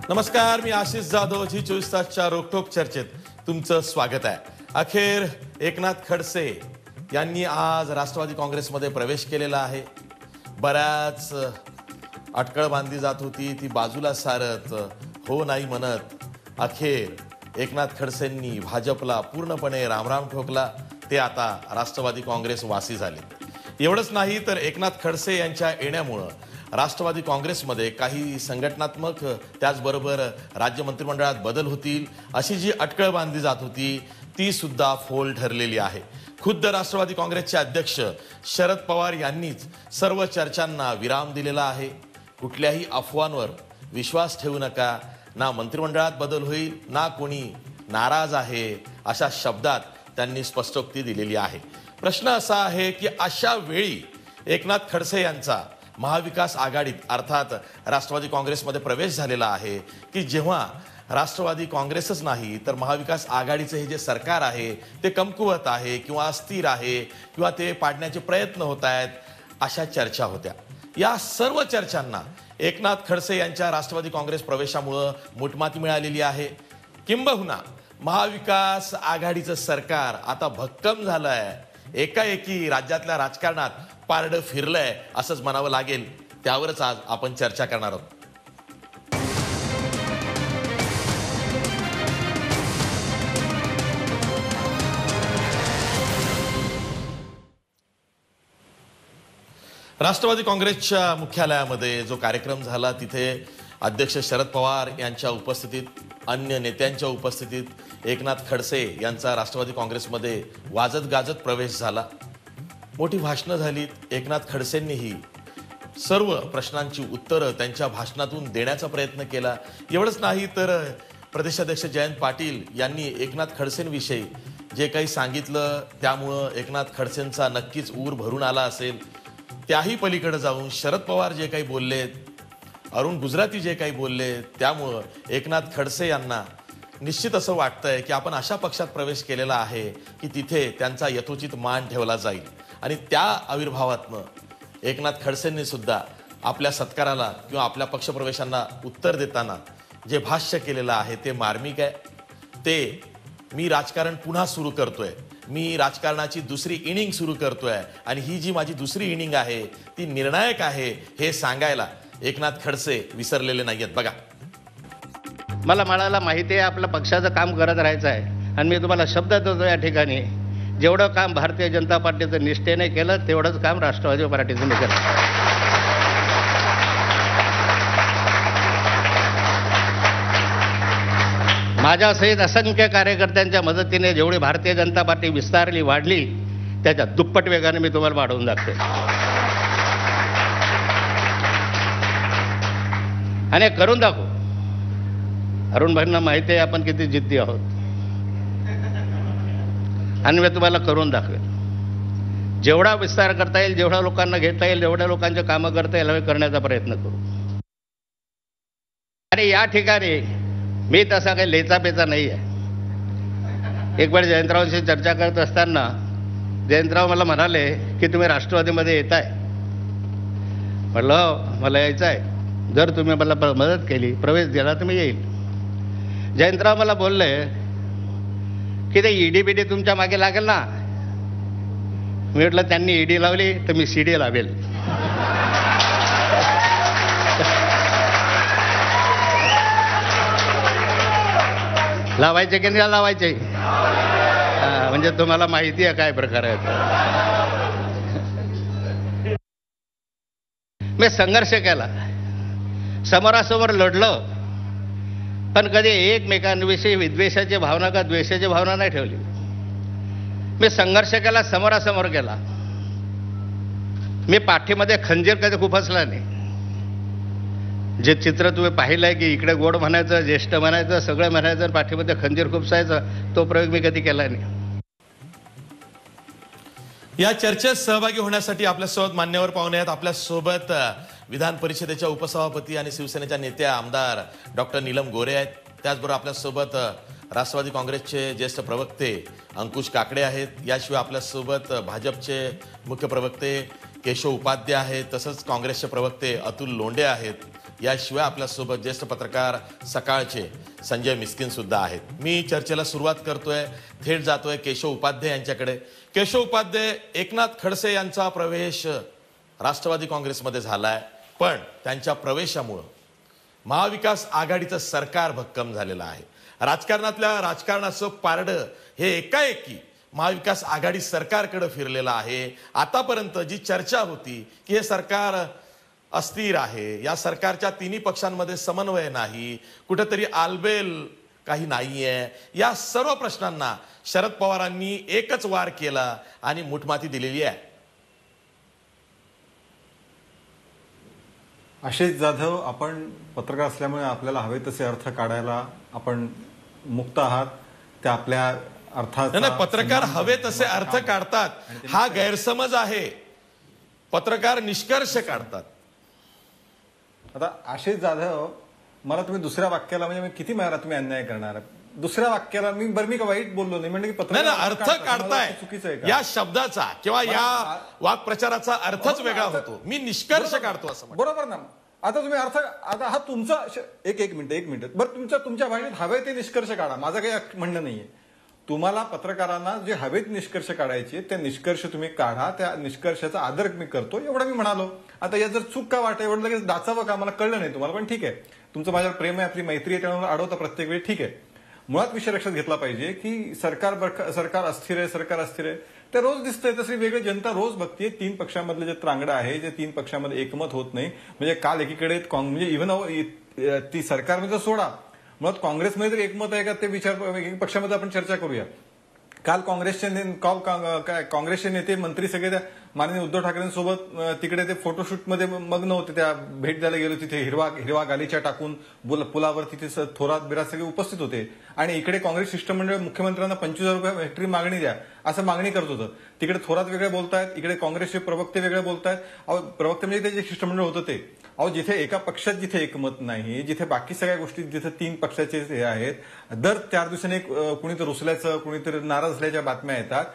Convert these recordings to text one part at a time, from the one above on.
नमस्कार, मी आशिष जाधव. जी 24 तासच्या रोकटोक चर्चेत तुमचं स्वागत आहे. अखेर एकनाथ खडसे यांनी आज राष्ट्रवादी काँग्रेसमध्ये प्रवेश केलेला आहे. बऱ्याच अटकळ बांधली जात होती, ती बाजूला सारत हो नाही म्हणत अखेर एकनाथ खडसेंनी भाजपला पूर्णपणे रामराम ठोकला. ते आता राष्ट्रवादी काँग्रेस वासी झाले. एवढंच नाही तर एकनाथ खडसे यांच्या येण्यामुळं राष्ट्रवादी काँग्रेसमध्ये काही संघटनात्मक त्याचबरोबर राज्य मंत्रिमंडळात बदल होतील अशी जी अटकळ बांधली जात होती ती सुद्धा फोल ठरलेली आहे. खुद्द राष्ट्रवादी काँग्रेसचे अध्यक्ष शरद पवार यांनीच सर्व चर्चांना विराम दिलेला आहे. कुठल्याही अफवांवर विश्वास ठेवू नका. ना मंत्रिमंडळात बदल होईल ना कोणी नाराज आहे अशा शब्दात त्यांनी स्पष्टोक्ती दिलेली आहे. प्रश्न असा आहे की अशा वेळी एकनाथ खडसे यांचा महाविकास आघाडीत अर्थात राष्ट्रवादी काँग्रेसमध्ये प्रवेश झालेला आहे की जेव्हा राष्ट्रवादी काँग्रेसच नाही तर महाविकास आघाडीचे हे जे सरकार आहे ते कमकुवत आहे किंवा अस्थिर आहे किंवा ते पाडण्याचे प्रयत्न होत आहेत अशा चर्चा होत्या. या सर्व चर्चांना एकनाथ खडसे यांच्या राष्ट्रवादी काँग्रेस प्रवेशामुळे मुठमाती मिळालेली आहे. किंबहुना महाविकास आघाडीचं सरकार आता भक्कम झालं आहे. एकाएकी राज्यातल्या राजकारणात पारडं फिरलंय असंच म्हणावं लागेल. त्यावरच आज आपण चर्चा करणार आहोत. राष्ट्रवादी काँग्रेसच्या मुख्यालयामध्ये जो कार्यक्रम झाला तिथे अध्यक्ष शरद पवार यांच्या उपस्थितीत, अन्य नेत्यांच्या उपस्थितीत एकनाथ खडसे यांचा राष्ट्रवादी काँग्रेसमध्ये वाजत गाजत प्रवेश झाला. मोठी भाषणं झालीत. एकनाथ खडसेंनीही सर्व प्रश्नांची उत्तरं त्यांच्या भाषणातून देण्याचा प्रयत्न केला. एवढंच नाही तर प्रदेशाध्यक्ष जयंत पाटील यांनी एकनाथ खडसेंविषयी जे काही सांगितलं त्यामुळं एकनाथ खडसेंचा नक्कीच ऊर भरून आला असेल. त्याही पलीकडे जाऊन शरद पवार जे काही बोललेत, अरुण गुजराती जे काही बोलले त्यामुळं एकनाथ खडसे यांना निश्चित असं वाटतंय की आपण अशा पक्षात प्रवेश केलेला आहे की तिथे त्यांचा यथोचित मान ठेवला जाईल. आणि त्या आविर्भावातनं एकनाथ खडसेंनी सुद्धा आपल्या सत्काराला किंवा आपल्या पक्षप्रवेशांना उत्तर देताना जे भाष्य केलेलं आहे ते मार्मिक आहे. ते मी राजकारण पुन्हा सुरू करतोय, मी राजकारणाची दुसरी इनिंग सुरू करतोय आणि ही जी माझी दुसरी इनिंग आहे ती निर्णायक आहे हे सांगायला एकनाथ खडसे विसरलेले नाहीयेत. बघा, मला म्हणायला माहिती आहे आपल्या पक्षाचं काम करत राहायचं आहे आणि मी तुम्हाला शब्द देतो या ठिकाणी जेवढं काम भारतीय जनता पार्टीचं निष्ठेने केलं तेवढंच काम राष्ट्रवादी पार्टीचं मी केलं. माझ्यासहित असंख्य कार्यकर्त्यांच्या मदतीने जेवढी भारतीय जनता पार्टी विस्तारली वाढली त्याच्या दुप्पट वेगाने मी तुम्हाला वाढवून दाखते आणि करून दाखवू. अरुण भाईंना माहिती आहे आपण किती जिद्दी आहोत आणि मी तुम्हाला करून दाखवेल. जेवढा विस्तार करता येईल, जेवढ्या लोकांना घेता येईल, जेवढ्या लोकांचे कामं करता येईल हे करण्याचा प्रयत्न करू. आणि या ठिकाणी मी तसा काही लेचापेचा नाही आहे. एक वेळ जयंतरावांशी चर्चा करत असताना जयंतराव मला म्हणाले की तुम्ही राष्ट्रवादीमध्ये येत आहे. म्हटलं मला यायचं आहे. जर तुम्ही मला मदत केली, प्रवेश दिला तर मी येईल. जयंतराव मला बोलले की ते ईडी बीडी तुमच्या मागे लागेल ना. मी म्हटलं त्यांनी ईडी लावली तर मी सीडी लावेल. लावायचे की नाही लावायचे म्हणजे तुम्हाला माहिती आहे काय प्रकार आहे. मी संघर्ष केला, समोरासमोर लढलं, पण कधी एकमेकांविषयी विद्वेषाची भावना का द्वेषाची भावना नाही ठेवली. मी संघर्ष केला, समोरासमोर केला. मी पाठीमध्ये खंजीर कधी खुपसला नाही. जे चित्र तुम्ही पाहिलंय की इकडे गोड म्हणायचं, ज्येष्ठ म्हणायचं, सगळं म्हणायचं, पाठीमध्ये खंजीर खुपसायचं, तो प्रयोग मी कधी केला नाही. या चर्चेत सहभागी होण्यासाठी आपल्यासोबत मान्यवर पाहुणे आहेत. आपल्यासोबत विधान परिषदेच्या उपसभापती आणि शिवसेनेच्या नेत्या आमदार डॉक्टर नीलम गोरे आहेत. त्याचबरोबर आपल्यासोबत राष्ट्रवादी काँग्रेसचे ज्येष्ठ प्रवक्ते अंकुश काकडे आहेत. याशिवाय आपल्यासोबत भाजपचे मुख्य प्रवक्ते केशव उपाध्याय आहेत. तसंच काँग्रेसचे प्रवक्ते अतुल लोंढे आहेत. याशिवाय आपल्यासोबत ज्येष्ठ पत्रकार सकाळचे संजय मिस्किन सुद्धा आहेत. मी चर्चेला सुरुवात करतोय, थेट जातोय केशव उपाध्ये यांच्याकडे. केशव उपाध्ये, एकनाथ खडसे यांचा प्रवेश राष्ट्रवादी काँग्रेसमध्ये झालाय, पण त्यांच्या प्रवेशामुळं महाविकास आघाडीचं सरकार भक्कम झालेलं आहे. राजकारणाचं पारडं हे एकाएकी महाविकास आघाडी सरकारकडे फिरलेलं आहे. आतापर्यंत जी चर्चा होती की हे सरकार अस्थिर आहे, या सरकारच्या तिन्ही पक्षांमध्ये समन्वय नाही, कुठेतरी आलबेल काही नाहीये, या सर्व प्रश्नांना शरद पवारांनी एकच वार केला आणि मुठमाती दिलेली आहे. आशिष जाधव, आपण पत्रकार असल्यामुळे आपल्याला हवे तसे अर्थ काढायला आपण मुक्त आहात. त्या आपल्या अर्थाचा नाही, पत्रकार हवे तसे अर्थ काढतात हा गैरसमज आहे. पत्रकार निष्कर्ष काढतात. आता आशिष जाधव, मला तुम्ही दुसऱ्या वाक्याला म्हणजे मी किती वेळा तुम्ही अन्याय करणार? दुसऱ्या वाक्याला मी का वाईट बोललो नाही, म्हणजे नाही, अर्थ काढताय चुकीचं आहे का? या शब्दाचा किंवा या वाक्प्रचाराचा अर्थच वेगळा होतो. मी निष्कर्ष काढतो असं म्हणतो. बरोबर ना. आता तुम्ही अर्थ, आता हा तुमचा एक मिनिट बरं, तुमच्या भाषेत हवे ते निष्कर्ष काढा, माझं काही म्हणणं नाहीये. तुम्हाला पत्रकारांना जे हवेत निष्कर्ष काढायचे ते निष्कर्ष तुम्ही काढा, त्या निष्कर्षाचा आदर मी करतो, एवढं मी म्हणालो. आता या जर चूक का वाटत, एवढं लगेच डाचावं का, मला कळलं नाही तुम्हाला, पण ठीक आहे, तुमचं माझ्यावर प्रेम आहे, आपली मैत्री आहे, त्यामुळे अडवता प्रत्येक वेळी, ठीक आहे. मुळात विषय लक्षात घेतला पाहिजे की सरकार अस्थिर आहे. ते रोज दिसतंय, तसं वेगळी जनता रोज बघतीये. तीन पक्षांमधलं जे त्रांगडं आहे, जे तीन पक्षांमध्ये एकमत होत नाही, म्हणजे काल एकीकडे म्हणजे इव्हन ती सरकारमध्ये सोडा, मुळात काँग्रेसमध्ये तरी एकमत आहे का ते एक पक्षामध्ये आपण चर्चा करूया. काल काँग्रेसचे नेते मंत्री सगळे त्या माननीय उद्धव ठाकरेंसोबत तिकडे ते फोटोशूटमध्ये मग्न होते. त्या भेट द्यायला गेलो, तिथे हिरवा गालिचा टाकून पुलावर तिथे थोरात बिरात सगळे उपस्थित होते. आणि इकडे काँग्रेस शिष्टमंडळ मुख्यमंत्र्यांना 25,000 रुपये हेक्टरी मागणी द्या असं मागणी करत होतं. तिकडे थोरात वेगळे बोलतायत, इकडे काँग्रेसचे प्रवक्ते वेगळे बोलतायत. प्रवक्ते म्हणजे ते जे शिष्टमंडळ होतं ते, जिथे एका पक्षात जिथे एकमत नाही, जिथे बाकी सगळ्या गोष्टी जिथे तीन पक्षाचे हे आहेत, दर 4 दिवसांनी कुणीतरी रुसल्याचं, कुणीतरी नाराज असल्याच्या बातम्या येतात.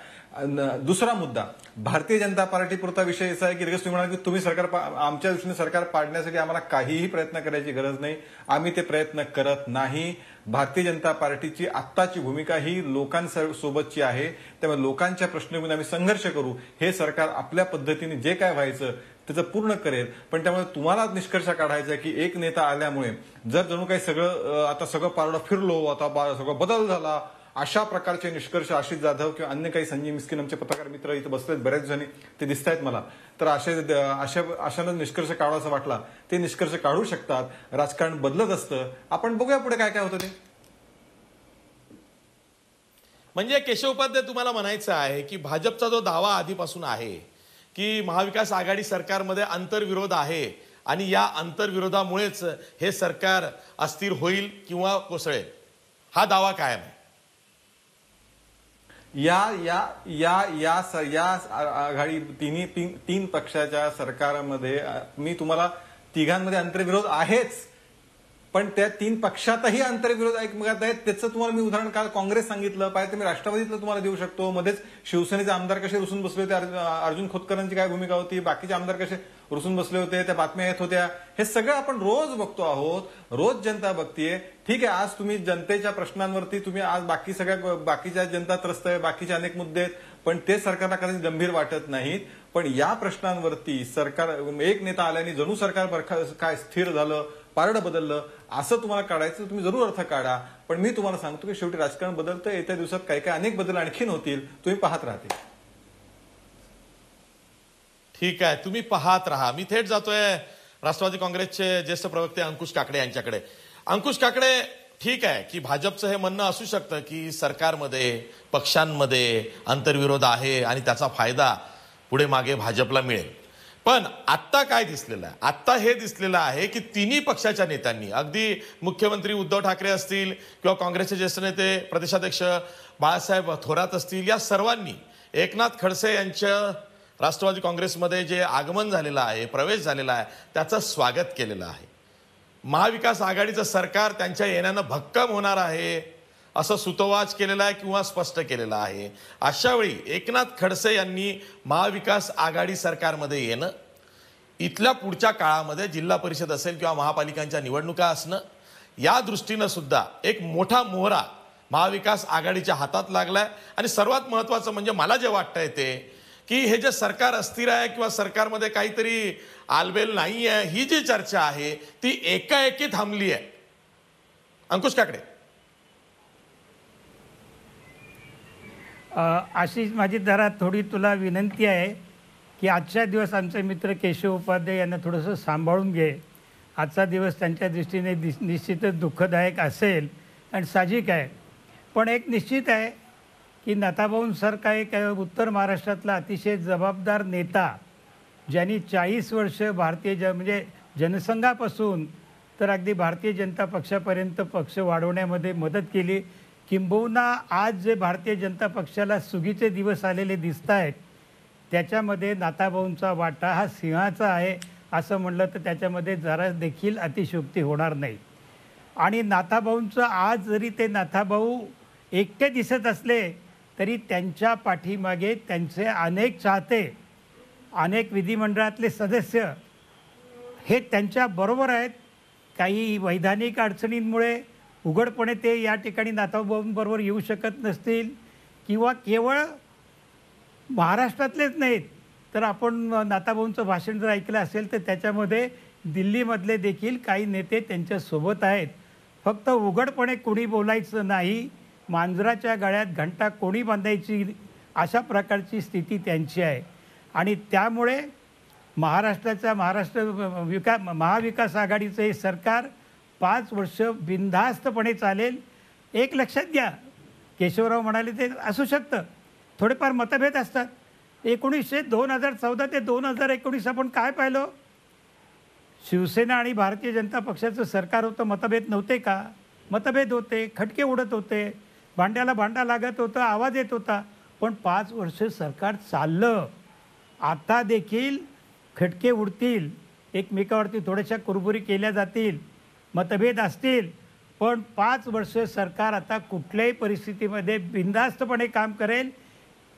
दुसरा मुद्दा, भारतीय जनता पार्टी पुरता विषय असा आहे की लगेच तुम्ही म्हणाल की तुम्ही आमच्या दृष्टीने सरकार पाडण्यासाठी आम्हाला काहीही प्रयत्न करायची गरज नाही, आम्ही ते प्रयत्न करत नाही. भारतीय जनता पार्टीची आत्ताची भूमिका ही लोकांसोबतची आहे, त्यामुळे लोकांच्या प्रश्नांवर आम्ही संघर्ष करू. हे सरकार आपल्या पद्धतीने जे काय व्हायचं त्याचं पूर्ण करेल. पण त्यामुळे तुम्हाला निष्कर्ष काढायचा की एक नेता आल्यामुळे जर जणू काही सगळं पारडं फिरलो, आता सगळं बदल झाला, अशा प्रकारचे निष्कर्ष आशिष जाधव किंवा अन्य काही संजय मिस्किन आमचे पत्रकार मित्र इथे बसलेत बऱ्याच जणी, ते दिसत आहेत मला, तर अशानं निष्कर्ष काढावासा वाटला ते निष्कर्ष काढू शकतात. राजकारण बदलत असतं, आपण बघूया पुढे काय काय होतं ते. म्हणजे केशव उपाध्ये, तुम्हाला म्हणायचं आहे की भाजपचा जो दावा आधीपासून आहे की महाविकास आघाडी सरकारमध्ये आंतरविरोध आहे आणि या आंतरविरोधामुळेच हे सरकार अस्थिर होईल किंवा कोसळेल, हा दावा कायम आहे. या आघाडी तीन पक्षाच्या सरकारमध्ये मी तुम्हाला तिघांमध्ये आंतरविरोध आहेच, पण त्या तीन पक्षातही आंतरविरोध एकमेकात आहेत. त्याचं तुम्हाला मी उदाहरण काल काँग्रेस सांगितलं पाहिजे, मी राष्ट्रवादीतलं तुम्हाला देऊ शकतो. मध्येच शिवसेनेचे आमदार कसे रुसून बसले होते, अर्जुन खोतकरांची काय भूमिका होती, बाकीचे आमदार कसे रुसून बसले होते, त्या बातम्या येत होत्या. हे सगळं आपण रोज बघतो आहोत, रोज जनता बघतीये. ठीक आहे, आज तुम्ही जनतेच्या प्रश्नांवरती तुम्ही आज बाकीच्या जनता त्रस्त आहे, बाकीचे अनेक मुद्दे आहेत, पण ते सरकारला कधी गंभीर वाटत नाहीत. पण या प्रश्नांवरती सरकार, एक नेता आल्याने जणू सरकार काय स्थिर झालं, पारडं बदललं असं तुम्हाला काढायचं, तुम्ही जरूर अर्थ काढा. पण मी तुम्हाला सांगतो की शेवटी राजकारण बदलतं, येत्या दिवसात काही अनेक बदल आणखीन होतील, तुम्ही पाहत राहतील. ठीक आहे, तुम्ही पाहत राहा. मी थेट जातोय राष्ट्रवादी काँग्रेसचे ज्येष्ठ प्रवक्ते अंकुश काकडे यांच्याकडे. अंकुश काकडे, ठीक आहे की भाजपचं हे म्हणणं असू शकतं की सरकारमध्ये पक्षांमध्ये आंतरविरोध आहे आणि त्याचा फायदा पुढे मागे भाजपला मिळेल, पण आत्ता काय दिसलेलं आहे? आत्ता हे दिसलेलं आहे की तिन्ही पक्षाच्या नेत्यांनी, अगदी मुख्यमंत्री उद्धव ठाकरे असतील किंवा काँग्रेसचे ज्येष्ठ नेते प्रदेशाध्यक्ष बाळासाहेब थोरात असतील, या सर्वांनी एकनाथ खडसे यांच्या राष्ट्रवादी काँग्रेसमध्ये जे आगमन झालेलं आहे, प्रवेश झालेला आहे, त्याचं स्वागत केलेलं आहे. महाविकास आघाडीचं सरकार त्यांच्या येण्यानं भक्कम होणार आहे असं सुतोवाच केलेला आहे किंवा स्पष्ट केलेलं आहे. अशा वेळी एकनाथ खडसे यांनी महाविकास आघाडी सरकारमध्ये येणं इथल्या पुढच्या काळामध्ये जिल्हा परिषद असेल किंवा महापालिकांच्या निवडणुका असणं, या दृष्टीनं सुद्धा एक मोठा मोहरा महाविकास आघाडीच्या हातात लागलाय. आणि सर्वात महत्त्वाचं म्हणजे मला जे वाटतंय ते की हे जे सरकार अस्थिर आहे किंवा सरकारमध्ये काहीतरी आलबेल नाही आहे, ही जी चर्चा आहे ती एकाएकी थांबली आहे. अंकुश काकडे. आशिष, माझी जरा थोडी तुला विनंती आहे की आजच्या दिवस आमचे मित्र केशव उपाध्याय यांना थोडंसं सांभाळून घे. आजचा दिवस त्यांच्या दृष्टीने निश्चितच दुःखदायक असेल आणि साहजिक आहे. पण एक निश्चित आहे की नाथाभाऊंसारखा एक उत्तर महाराष्ट्रातला अतिशय जबाबदार नेता, ज्यांनी 40 वर्ष म्हणजे जनसंघापासून तर अगदी भारतीय जनता पक्षापर्यंत पक्ष वाढवण्यामध्ये मदत केली. किंबहुना आज जे भारतीय जनता पक्षाला सुगीचे दिवस आलेले दिसत आहेत त्याच्यामध्ये नाथाभाऊंचा वाटा हा सिंहाचा आहे असं म्हणलं तर त्याच्यामध्ये जरा देखील अतिशयोक्ती होणार नाही. आणि नाथाभाऊंचं आज जरी ते नाथाभाऊ एकटे दिसत असले तरी त्यांच्या पाठीमागे त्यांचे अनेक चाहते, अनेक विधिमंडळातले सदस्य हे त्यांच्या बरोबर आहेत. काही वैधानिक अडचणींमुळे उघडपणे ते या ठिकाणी नाथाभाऊंबरोबर येऊ शकत नसतील किंवा केवळ महाराष्ट्रातलेच नाहीत तर आपण नाथाभाऊंचं भाषण जर ऐकलं असेल तर त्याच्यामध्ये दिल्लीमधले देखील काही नेते त्यांच्यासोबत आहेत. फक्त उघडपणे कोणी बोलायचं नाही, मांजराच्या गळ्यात घंटा कोणी बांधायची, अशा प्रकारची स्थिती त्यांची आहे. आणि त्यामुळे महाराष्ट्र महाविकास आघाडीचं हे सरकार 5 वर्ष बिनधास्तपणे चालेल. एक लक्षात घ्या, केशवराव म्हणाले ते असू शकतं, थोडेफार मतभेद असतात. 2014 ते 2019 आपण काय पाहिलं? शिवसेना आणि भारतीय जनता पक्षाचं सरकार होतं, मतभेद नव्हते का? मतभेद होते, खटके उडत होते, भांड्याला भांडा लागत होतं, आवाज येत होता. पण 5 वर्ष सरकार चाललं. आता देखील खटके उडतील, एकमेकावरती थोड्याशा कुरबुरी केल्या जातील, मतभेद असतील, पण 5 वर्ष सरकार आता कुठल्याही परिस्थितीमध्ये बिनधास्तपणे काम करेल.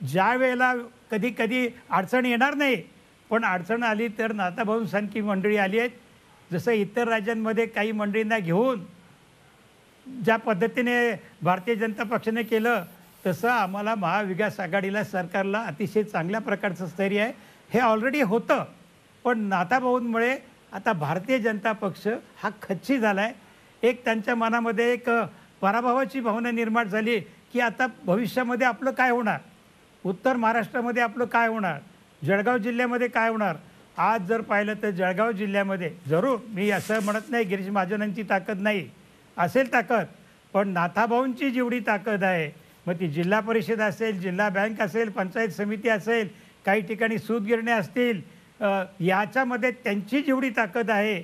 ज्या वेळेला कधी कधी अडचण येणार नाही, पण अडचण आली तर नाथाभाऊंसारखी मंडळी आली आहेत. जसं इतर राज्यांमध्ये काही मंडळींना घेऊन ज्या पद्धतीने भारतीय जनता पक्षाने केलं तसं आम्हाला महाविकास आघाडीला सरकारला अतिशय चांगल्या प्रकारचं स्थैर्य आहे. हे ऑलरेडी होतं, पण नाथाभाऊंमुळे आता भारतीय जनता पक्ष हा खच्ची झाला आहे. एक त्यांच्या मनामध्ये एक पराभवाची भावना निर्माण झाली की आता भविष्यामध्ये आपलं काय होणार, उत्तर महाराष्ट्रामध्ये आपलं काय होणार, जळगाव जिल्ह्यामध्ये काय होणार. आज जर पाहिलं तर जळगाव जिल्ह्यामध्ये जरूर, मी असं म्हणत नाही गिरीश महाजनांची ताकद नाही, असेल ताकद, पण नाथाभाऊंची जेवढी ताकद आहे, मग ती जिल्हा परिषद असेल, जिल्हा बँक असेल, पंचायत समिती असेल, काही ठिकाणी सूतगिरण्या असतील, याच्यामध्ये त्यांची जेवढी ताकद आहे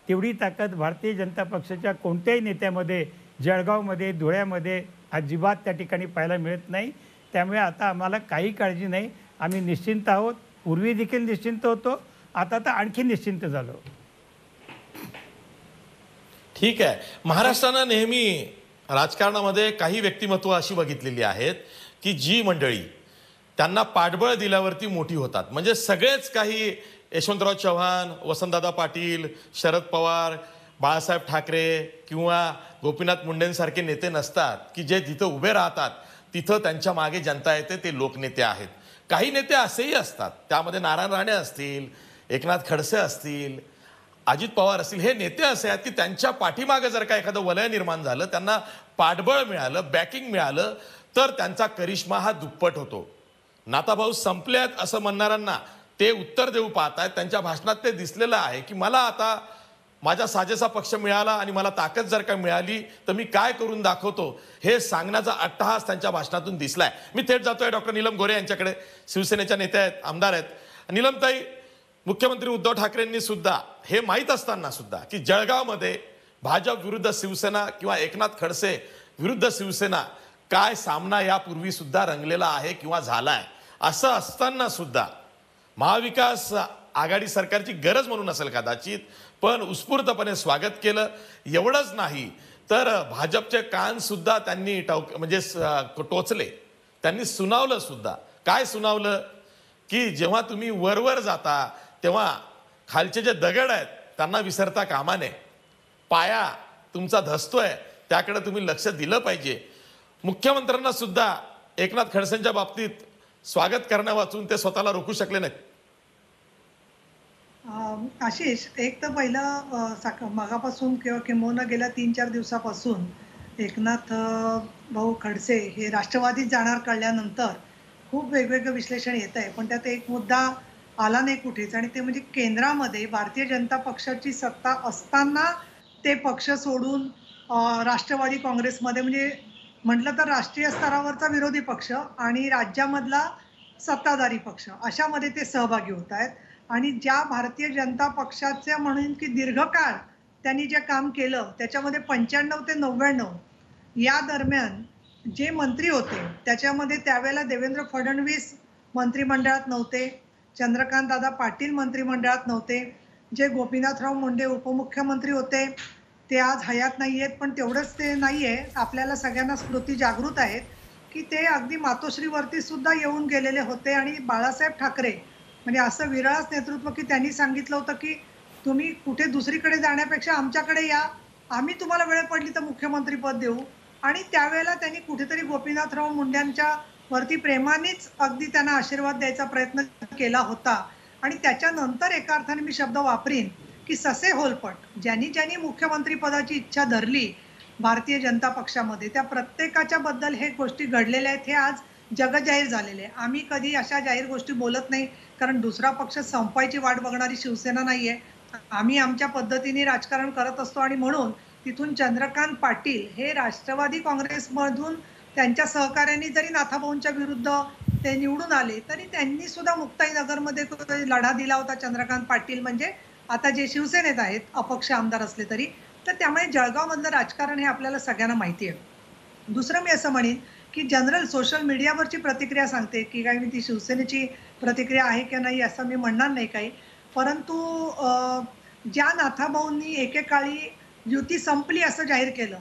तेवढी ताकद भारतीय जनता पक्षाच्या कोणत्याही नेत्यामध्ये जळगावमध्ये, धुळ्यामध्ये अजिबात त्या ठिकाणी पाहायला मिळत नाही. त्यामुळे आता आम्हाला काही काळजी नाही, आम्ही निश्चिंत आहोत. पूर्वी देखील निश्चिंत होतो, आता तर आणखी निश्चिंत झालो. ठीक आहे. महाराष्ट्रानं नेहमी राजकारणामध्ये काही व्यक्तिमत्व अशी बघितलेली आहेत की जी मंडळी त्यांना पाठबळ दिल्यावरती मोठी होतात. म्हणजे सगळेच काही यशवंतराव चव्हाण, वसंतदादा पाटील, शरद पवार, बाळासाहेब ठाकरे किंवा गोपीनाथ मुंडेंसारखे नेते नसतात की जे जिथं उभे राहतात तिथं त्यांच्या मागे जनता येते, ते लोकनेते आहेत. काही नेते असेही असतात, त्यामध्ये नारायण राणे असतील, एकनाथ खडसे असतील, अजित पवार असतील, हे नेते असे आहेत की त्यांच्या पाठीमागे जर का एखादं वलय निर्माण झालं, त्यांना पाठबळ मिळालं, बॅकिंग मिळालं, तर त्यांचा करिश्मा हा दुप्पट होतो. नाथाभाऊ संपल्यात असं म्हणणाऱ्यांना ते उत्तर देऊ पाहतायत. त्यांच्या भाषणात ते दिसलेलं आहे की मला आता माझा साजेसा पक्ष मिळाला आणि मला ताकद जर का मिळाली तर मी काय करून दाखवतो, हे सांगण्याचा अट्टहास त्यांच्या भाषणातून दिसलाय. मी थेट जातोय डॉक्टर नीलम गोऱ्हे यांच्याकडे. शिवसेनेच्या नेत्या आहेत, आमदार आहेत. नीलमताई, मुख्यमंत्री उद्धव ठाकरेंनी सुद्धा हे माहीत असताना सुद्धा की जळगावमध्ये भाजप विरुद्ध शिवसेना किंवा एकनाथ खडसे विरुद्ध शिवसेना काय सामना यापूर्वी सुद्धा रंगलेला आहे किंवा झालाय, असं असताना सुद्धा महाविकास आघाडी सरकारची गरज म्हणून असेल कदाचित, पण उत्स्फूर्तपणे स्वागत केलं. एवढंच नाही तर भाजपचे कान सुद्धा त्यांनी टोचले, त्यांनी सुनावलं सुद्धा. काय सुनावलं की जेव्हा तुम्ही वरवर जाता तेव्हा खालचे जे दगड आहेत त्यांना विसरता कामा नये. पाया तुमचा धसतोय त्याकडे तुम्ही लक्ष दिलं पाहिजे. मुख्यमंत्र्यांना सुद्धा एकनाथ खडसेंच्या बाबतीत स्वागत करण्यावाचून ते स्वतःला रोखू शकले नाहीत. आशिष, एक तर पहिलं मगापासून किंवा किंबहुना गेल्या 3-4 दिवसापासून एकनाथ भाऊ खडसे हे राष्ट्रवादीत जाणार कळल्यानंतर खूप वेगवेगळं विश्लेषण येत आहे. पण त्यात एक मुद्दा आला नाही कुठेच, आणि ते म्हणजे केंद्रामध्ये भारतीय जनता पक्षाची सत्ता असताना ते पक्ष सोडून राष्ट्रवादी काँग्रेसमध्ये, म्हणजे म्हटलं तर राष्ट्रीय स्तरावरचा विरोधी पक्ष आणि राज्यामधला सत्ताधारी पक्ष अशामध्ये ते सहभागी होत आहेत. आणि ज्या भारतीय जनता पक्षाचे म्हणून की दीर्घकाळ त्यांनी जे काम केलं त्याच्यामध्ये 95 ते 99 या दरम्यान जे मंत्री होते त्याच्यामध्ये त्यावेळेला देवेंद्र फडणवीस मंत्रिमंडळात नव्हते, चंद्रकांत दादा पाटील मंत्रिमंडळात नव्हते, जे गोपीनाथराव मुंडे उपमुख्यमंत्री होते ते आज हयात नाही आहेत. पण तेवढंच ते नाही आहे, आपल्याला सगळ्यांना स्मृती जागृत आहेत की ते अगदी मातोश्रीवरती सुद्धा येऊन गेलेले होते. आणि बाळासाहेब ठाकरे म्हणजे असं विरळच नेतृत्व की त्यांनी सांगितलं होतं की तुम्ही कुठे दुसरीकडे जाण्यापेक्षा आमच्याकडे या, आम्ही तुम्हाला वेळ पडली तर मुख्यमंत्रीपद देऊ. आणि त्यावेळेला त्यांनी कुठेतरी गोपीनाथराव मुंड्यांच्या वरती प्रेमानेच अगदी त्यांना आशीर्वाद द्यायचा प्रयत्न केला होता. आणि त्याच्यानंतर एका अर्थाने मी शब्द वापरीन की ससे होलपट, ज्यांनी ज्यांनी मुख्यमंत्री पदाची इच्छा धरली भारतीय जनता पक्षामध्ये त्या प्रत्येकाच्या बद्दल हे गोष्टी घडलेल्या आहेत. हे आज जगजाहीर झालेले. आम्ही कधी अशा जाहीर गोष्टी बोलत नाही, कारण दुसरा पक्ष संपायची वाट बघणारी शिवसेना नाहीये. आम्ही आमच्या पद्धतीने राजकारण करत असतो. आणि म्हणून तिथून चंद्रकांत पाटील हे राष्ट्रवादी काँग्रेसमधून त्यांच्या सहकार्यांनी जरी नाथाभाऊंच्या विरुद्ध ते निवडून आले तरी त्यांनी सुद्धा मुक्ताईनगरमध्ये लढा दिला होता. चंद्रकांत पाटील म्हणजे आता जे शिवसेनेत आहेत अपक्ष आमदार असले तरी. तर त्यामुळे जळगावमधलं राजकारण हे आपल्याला सगळ्यांना माहिती आहे. दुसरं मी असं म्हणेन की जनरल सोशल मीडियावरची प्रतिक्रिया सांगते की काय मी ती शिवसेनेची प्रतिक्रिया आहे की नाही असं मी म्हणणार नाही काही. परंतु ज्या नाथाभाऊंनी एकेकाळी युती संपली असं जाहीर केलं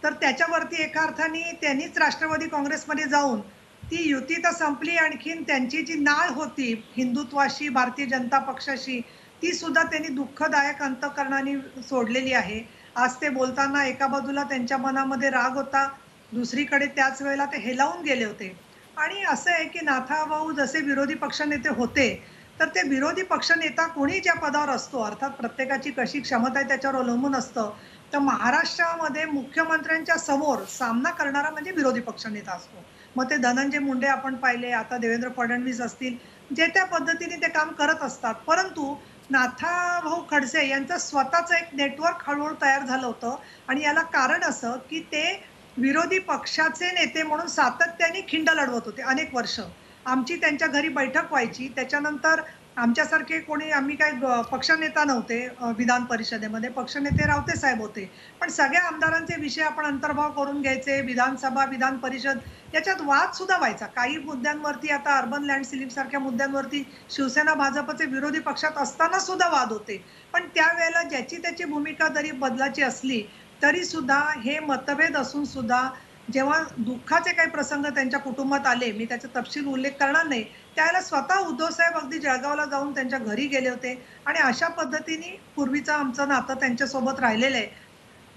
तर त्याच्यावरती एका अर्थाने त्यांनीच राष्ट्रवादी काँग्रेसमध्ये जाऊन ती युती तर संपली, आणखीन त्यांची जी नाळ होती हिंदुत्वाशी भारतीय जनता पक्षाशी ती सुद्धा त्यांनी दुःखदायक अंतःकरणाने सोडलेली आहे. आज ते बोलताना एका बाजूला त्यांच्या मनामध्ये राग होता, दुसरीकडे त्याच वेळेला ते हेलावून गेले होते. आणि असं आहे की नाथाभाऊ जसे विरोधी पक्षनेते होते तर ते विरोधी पक्षनेता कोणी ज्या पदावर असतो, अर्थात प्रत्येकाची कशी क्षमता आहे त्याच्यावर अवलंबून असतं, तर महाराष्ट्रामध्ये मुख्यमंत्र्यांच्या समोर सामना करणारा म्हणजे विरोधी पक्षनेता असतो. मग ते धनंजय मुंडे आपण पाहिले, आता देवेंद्र फडणवीस असतील, जे त्या पद्धतीने ते काम करत असतात. परंतु नाथाभाऊ खडसे यांचं स्वतःचं एक नेटवर्क हळूहळू तयार झालं होतं. आणि याला कारण असं की ते विरोधी पक्षाचे नेते म्हणून सातत्याने खिंड लढवत होते अनेक वर्ष. आमची त्यांच्या घरी बैठक व्हायची, त्याच्यानंतर आमच्यासारखे कोणी, आम्ही काय पक्षनेता नव्हते विधान परिषदेमध्ये, पक्षनेते रावते साहेब होते, पण सगळ्या आमदारांचे विषय आपण अंतर्भाव करून घ्यायचे. विधानसभा विधान परिषद याच्यात वाद सुद्धा व्हायचा. काही मुद्द्यांवरती, आता अर्बन लँड सिलिंग सारख्या मुद्द्यांवरती शिवसेना भाजपचे विरोधी पक्षात असताना सुद्धा वाद होते. पण त्यावेळेला ज्याची त्याची भूमिका जरी बदलाची असली तरी सुद्धा हे मतभेद असून सुद्धा जेव्हा दुःखाचे काही प्रसंग त्यांच्या कुटुंबात आले, मी त्याचा तपशील उल्लेख करणार नाही, त्यावेळेला स्वतः उद्धव साहेब अगदी जळगावला जाऊन त्यांच्या घरी गेले होते. आणि अशा पद्धतीने पूर्वीचं आमचं नातं त्यांच्यासोबत राहिलेलं आहे.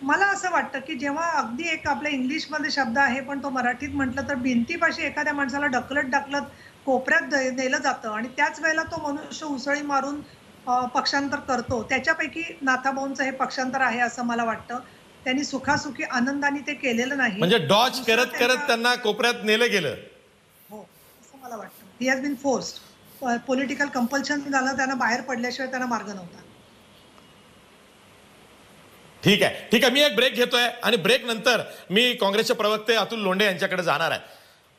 मला असं वाटतं की जेव्हा अगदी एक आपल्या इंग्लिशमध्ये शब्द आहे पण तो मराठीत म्हटलं तर भिंतीपाशी एखाद्या माणसाला ढकलत कोपऱ्यात नेलं जातं आणि त्याच वेळेला तो मनुष्य उसळी मारून पक्षांतर करतो. त्याच्यापैकी नाथाभाऊंचं हे पक्षांतर आहे असं मला वाटतं. त्यांनी सुखासुखी आनंदाने ते केलेलं नाही, म्हणजे डॉज करत करत त्यांना कोपऱ्यात नेलं गेलं. हो असं मला वाटतं. He has been forced, political compulsion झालं, त्यांना बाहेर पडल्याशिवाय त्यांना मार्ग नव्हता. ठीक आहे, मी एक ब्रेक घेतोय आणि ब्रेक नंतर मी काँग्रेसचे प्रवक्ते अतुल लोंढे यांच्याकडे जाणार आहे.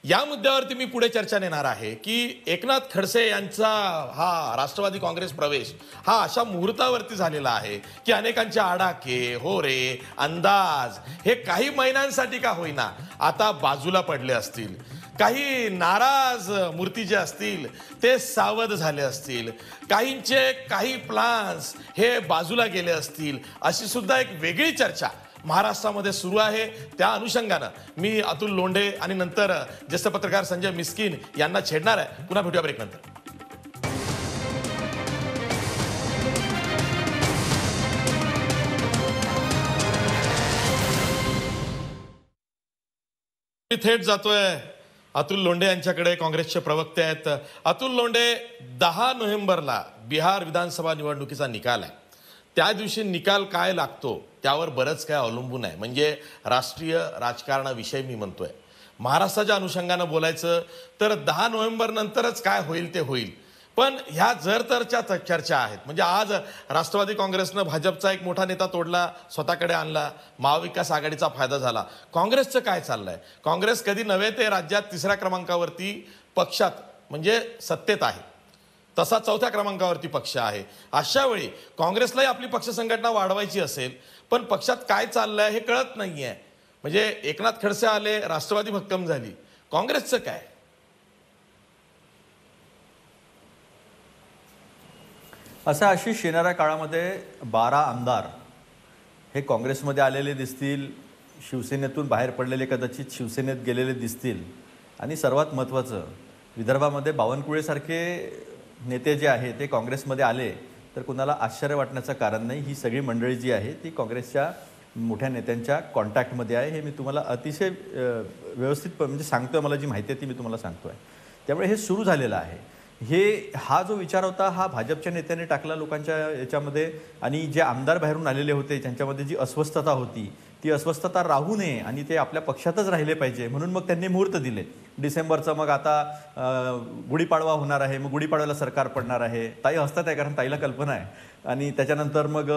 या मुद्द्यावरती मी पुढे चर्चा नेणार आहे की एकनाथ खडसे यांचा हा राष्ट्रवादी काँग्रेस प्रवेश हा अशा मुहूर्तावरती झालेला आहे की अनेकांचे आडाखे, होरे, अंदाज हे काही महिन्यांसाठी का होईना आता बाजूला पडले असतील. काही नाराज मूर्ती जे असतील ते सावध झाले असतील, काहींचे काही प्लान्स हे बाजूला गेले असतील, अशी सुद्धा एक वेगळी चर्चा महाराष्ट्रामध्ये सुरू आहे. त्या अनुषंगानं मी अतुल लोंढे आणि नंतर ज्येष्ठ पत्रकार संजय मिस्किन यांना छेडणार आहे. पुन्हा भेटूया ब्रेक नंतर. मी थेट जातोय अतुल लोंढे यांच्याकडे. काँग्रेसचे प्रवक्ते आहेत. अतुल लोंढे, 10 नोव्हेंबरला बिहार विधानसभा निवडणुकीचा निकाल आहे. त्या दिवशी निकाल काय लागतो त्यावर बरंच काय अवलंबून आहे. म्हणजे राष्ट्रीय राजकारणाविषयी मी म्हणतोय. महाराष्ट्राच्या अनुषंगानं बोलायचं तर 10 नोव्हेंबर नंतरच काय होईल ते होईल. पण ह्या जर तरच्या चर्चा आहेत. म्हणजे आज राष्ट्रवादी काँग्रेसनं भाजपचा एक मोठा नेता तोडला, स्वतःकडे आणला, महाविकास आघाडीचा फायदा झाला. काँग्रेसचं काय चाललंय? काँग्रेस कधी नव्हे ते राज्यात 3ऱ्या क्रमांकावरती पक्षात म्हणजे सत्तेत आहे, तसा 4थ्या क्रमांकावरती पक्ष आहे. अशा वेळी काँग्रेसलाही आपली पक्ष संघटना वाढवायची असेल, पण पक्षात काय चाललंय हे कळत नाहीये. म्हणजे एकनाथ खडसे आले, राष्ट्रवादी भक्कम झाली, काँग्रेसचं काय? असा आशिष, येणाऱ्या काळामध्ये 12 आमदार हे काँग्रेसमध्ये आलेले दिसतील, शिवसेनेतून बाहेर पडलेले कदाचित शिवसेनेत गेलेले दिसतील. आणि सर्वात महत्त्वाचं, विदर्भामध्ये बावनकुळेसारखे नेते जे आहे ते काँग्रेसमध्ये आले तर कुणाला आश्चर्य वाटण्याचं कारण नाही. ही सगळी मंडळी जी आहे ती काँग्रेसच्या मोठ्या नेत्यांच्या कॉन्टॅक्टमध्ये आहे. हे मी तुम्हाला अतिशय व्यवस्थित म्हणजे सांगतोय, मला जी माहिती आहे ती मी तुम्हाला सांगतोय. त्यामुळे हे सुरू झालेलं आहे. हा जो विचार होता हा भाजपच्या नेत्याने टाकला लोकांच्या याच्यामध्ये. आणि जे आमदार बाहेरून आलेले होते त्यांच्यामध्ये जी अस्वस्थता होती ती अस्वस्थता राहू नये आणि ते आपल्या पक्षातच राहिले पाहिजे म्हणून मग त्यांनी मुहूर्त दिले डिसेंबरचं. मग आता गुढीपाडवा होणार आहे, मग गुढीपाडव्याला सरकार पडणार आहे. ताई हसतात आहे कारण ताईला कल्पना आहे. आणि त्याच्यानंतर मग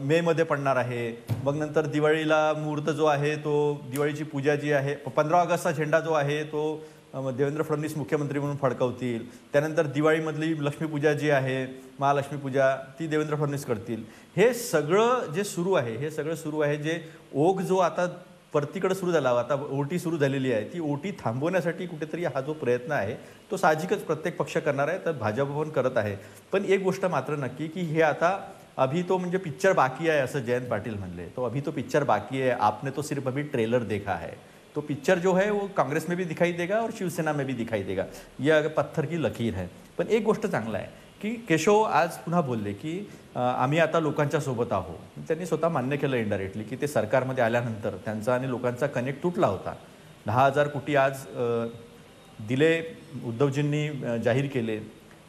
मेमध्ये पडणार आहे. मग नंतर दिवाळीला मुहूर्त जो आहे तो दिवाळीची पूजा जी आहे, 15 ऑगस्टचा झेंडा जो आहे तो देवेंद्र फडणवीस मुख्यमंत्री म्हणून फडकवतील. त्यानंतर दिवाळीमधली लक्ष्मीपूजा जी आहे, महालक्ष्मी पूजा, ती देवेंद्र फडणवीस करतील. हे सगळं जे सुरू आहे, हे सगळं सुरू आहे. जे ओघ जो आता परतीकडे सुरू झाला, आता ओटी सुरू झालेली आहे, ती ओटी थांबवण्यासाठी कुठेतरी हा जो प्रयत्न आहे तो साहजिकच प्रत्येक पक्ष करणार आहे, तर भाजप पण करत आहे. पण एक गोष्ट मात्र नक्की की हे आता अभी तो म्हणजे पिक्चर बाकी आहे असं जयंत पाटील म्हणले. तो अभी तो पिक्चर बाकी है, आपने तो सिर्फ अभी ट्रेलर देखा है. तो पिक्चर जो है वो कांग्रेस में भी दिखाई देगा और शिवसेना में भी दिखाई देगा. यह पत्थर की लकीर है. पण एक गोष्ट चांगला आहे की केशव आज पुन्हा बोलले की आम्ही आता लोकांच्या सोबत आहोत. त्यांनी स्वतः मान्य केलं इनडायरेक्टली की ते सरकारमध्ये आल्यानंतर त्यांचा आणि लोकांचा कनेक्ट तुटला होता. 10,000 कोटी आज दिले, उद्धवजींनी जाहीर केले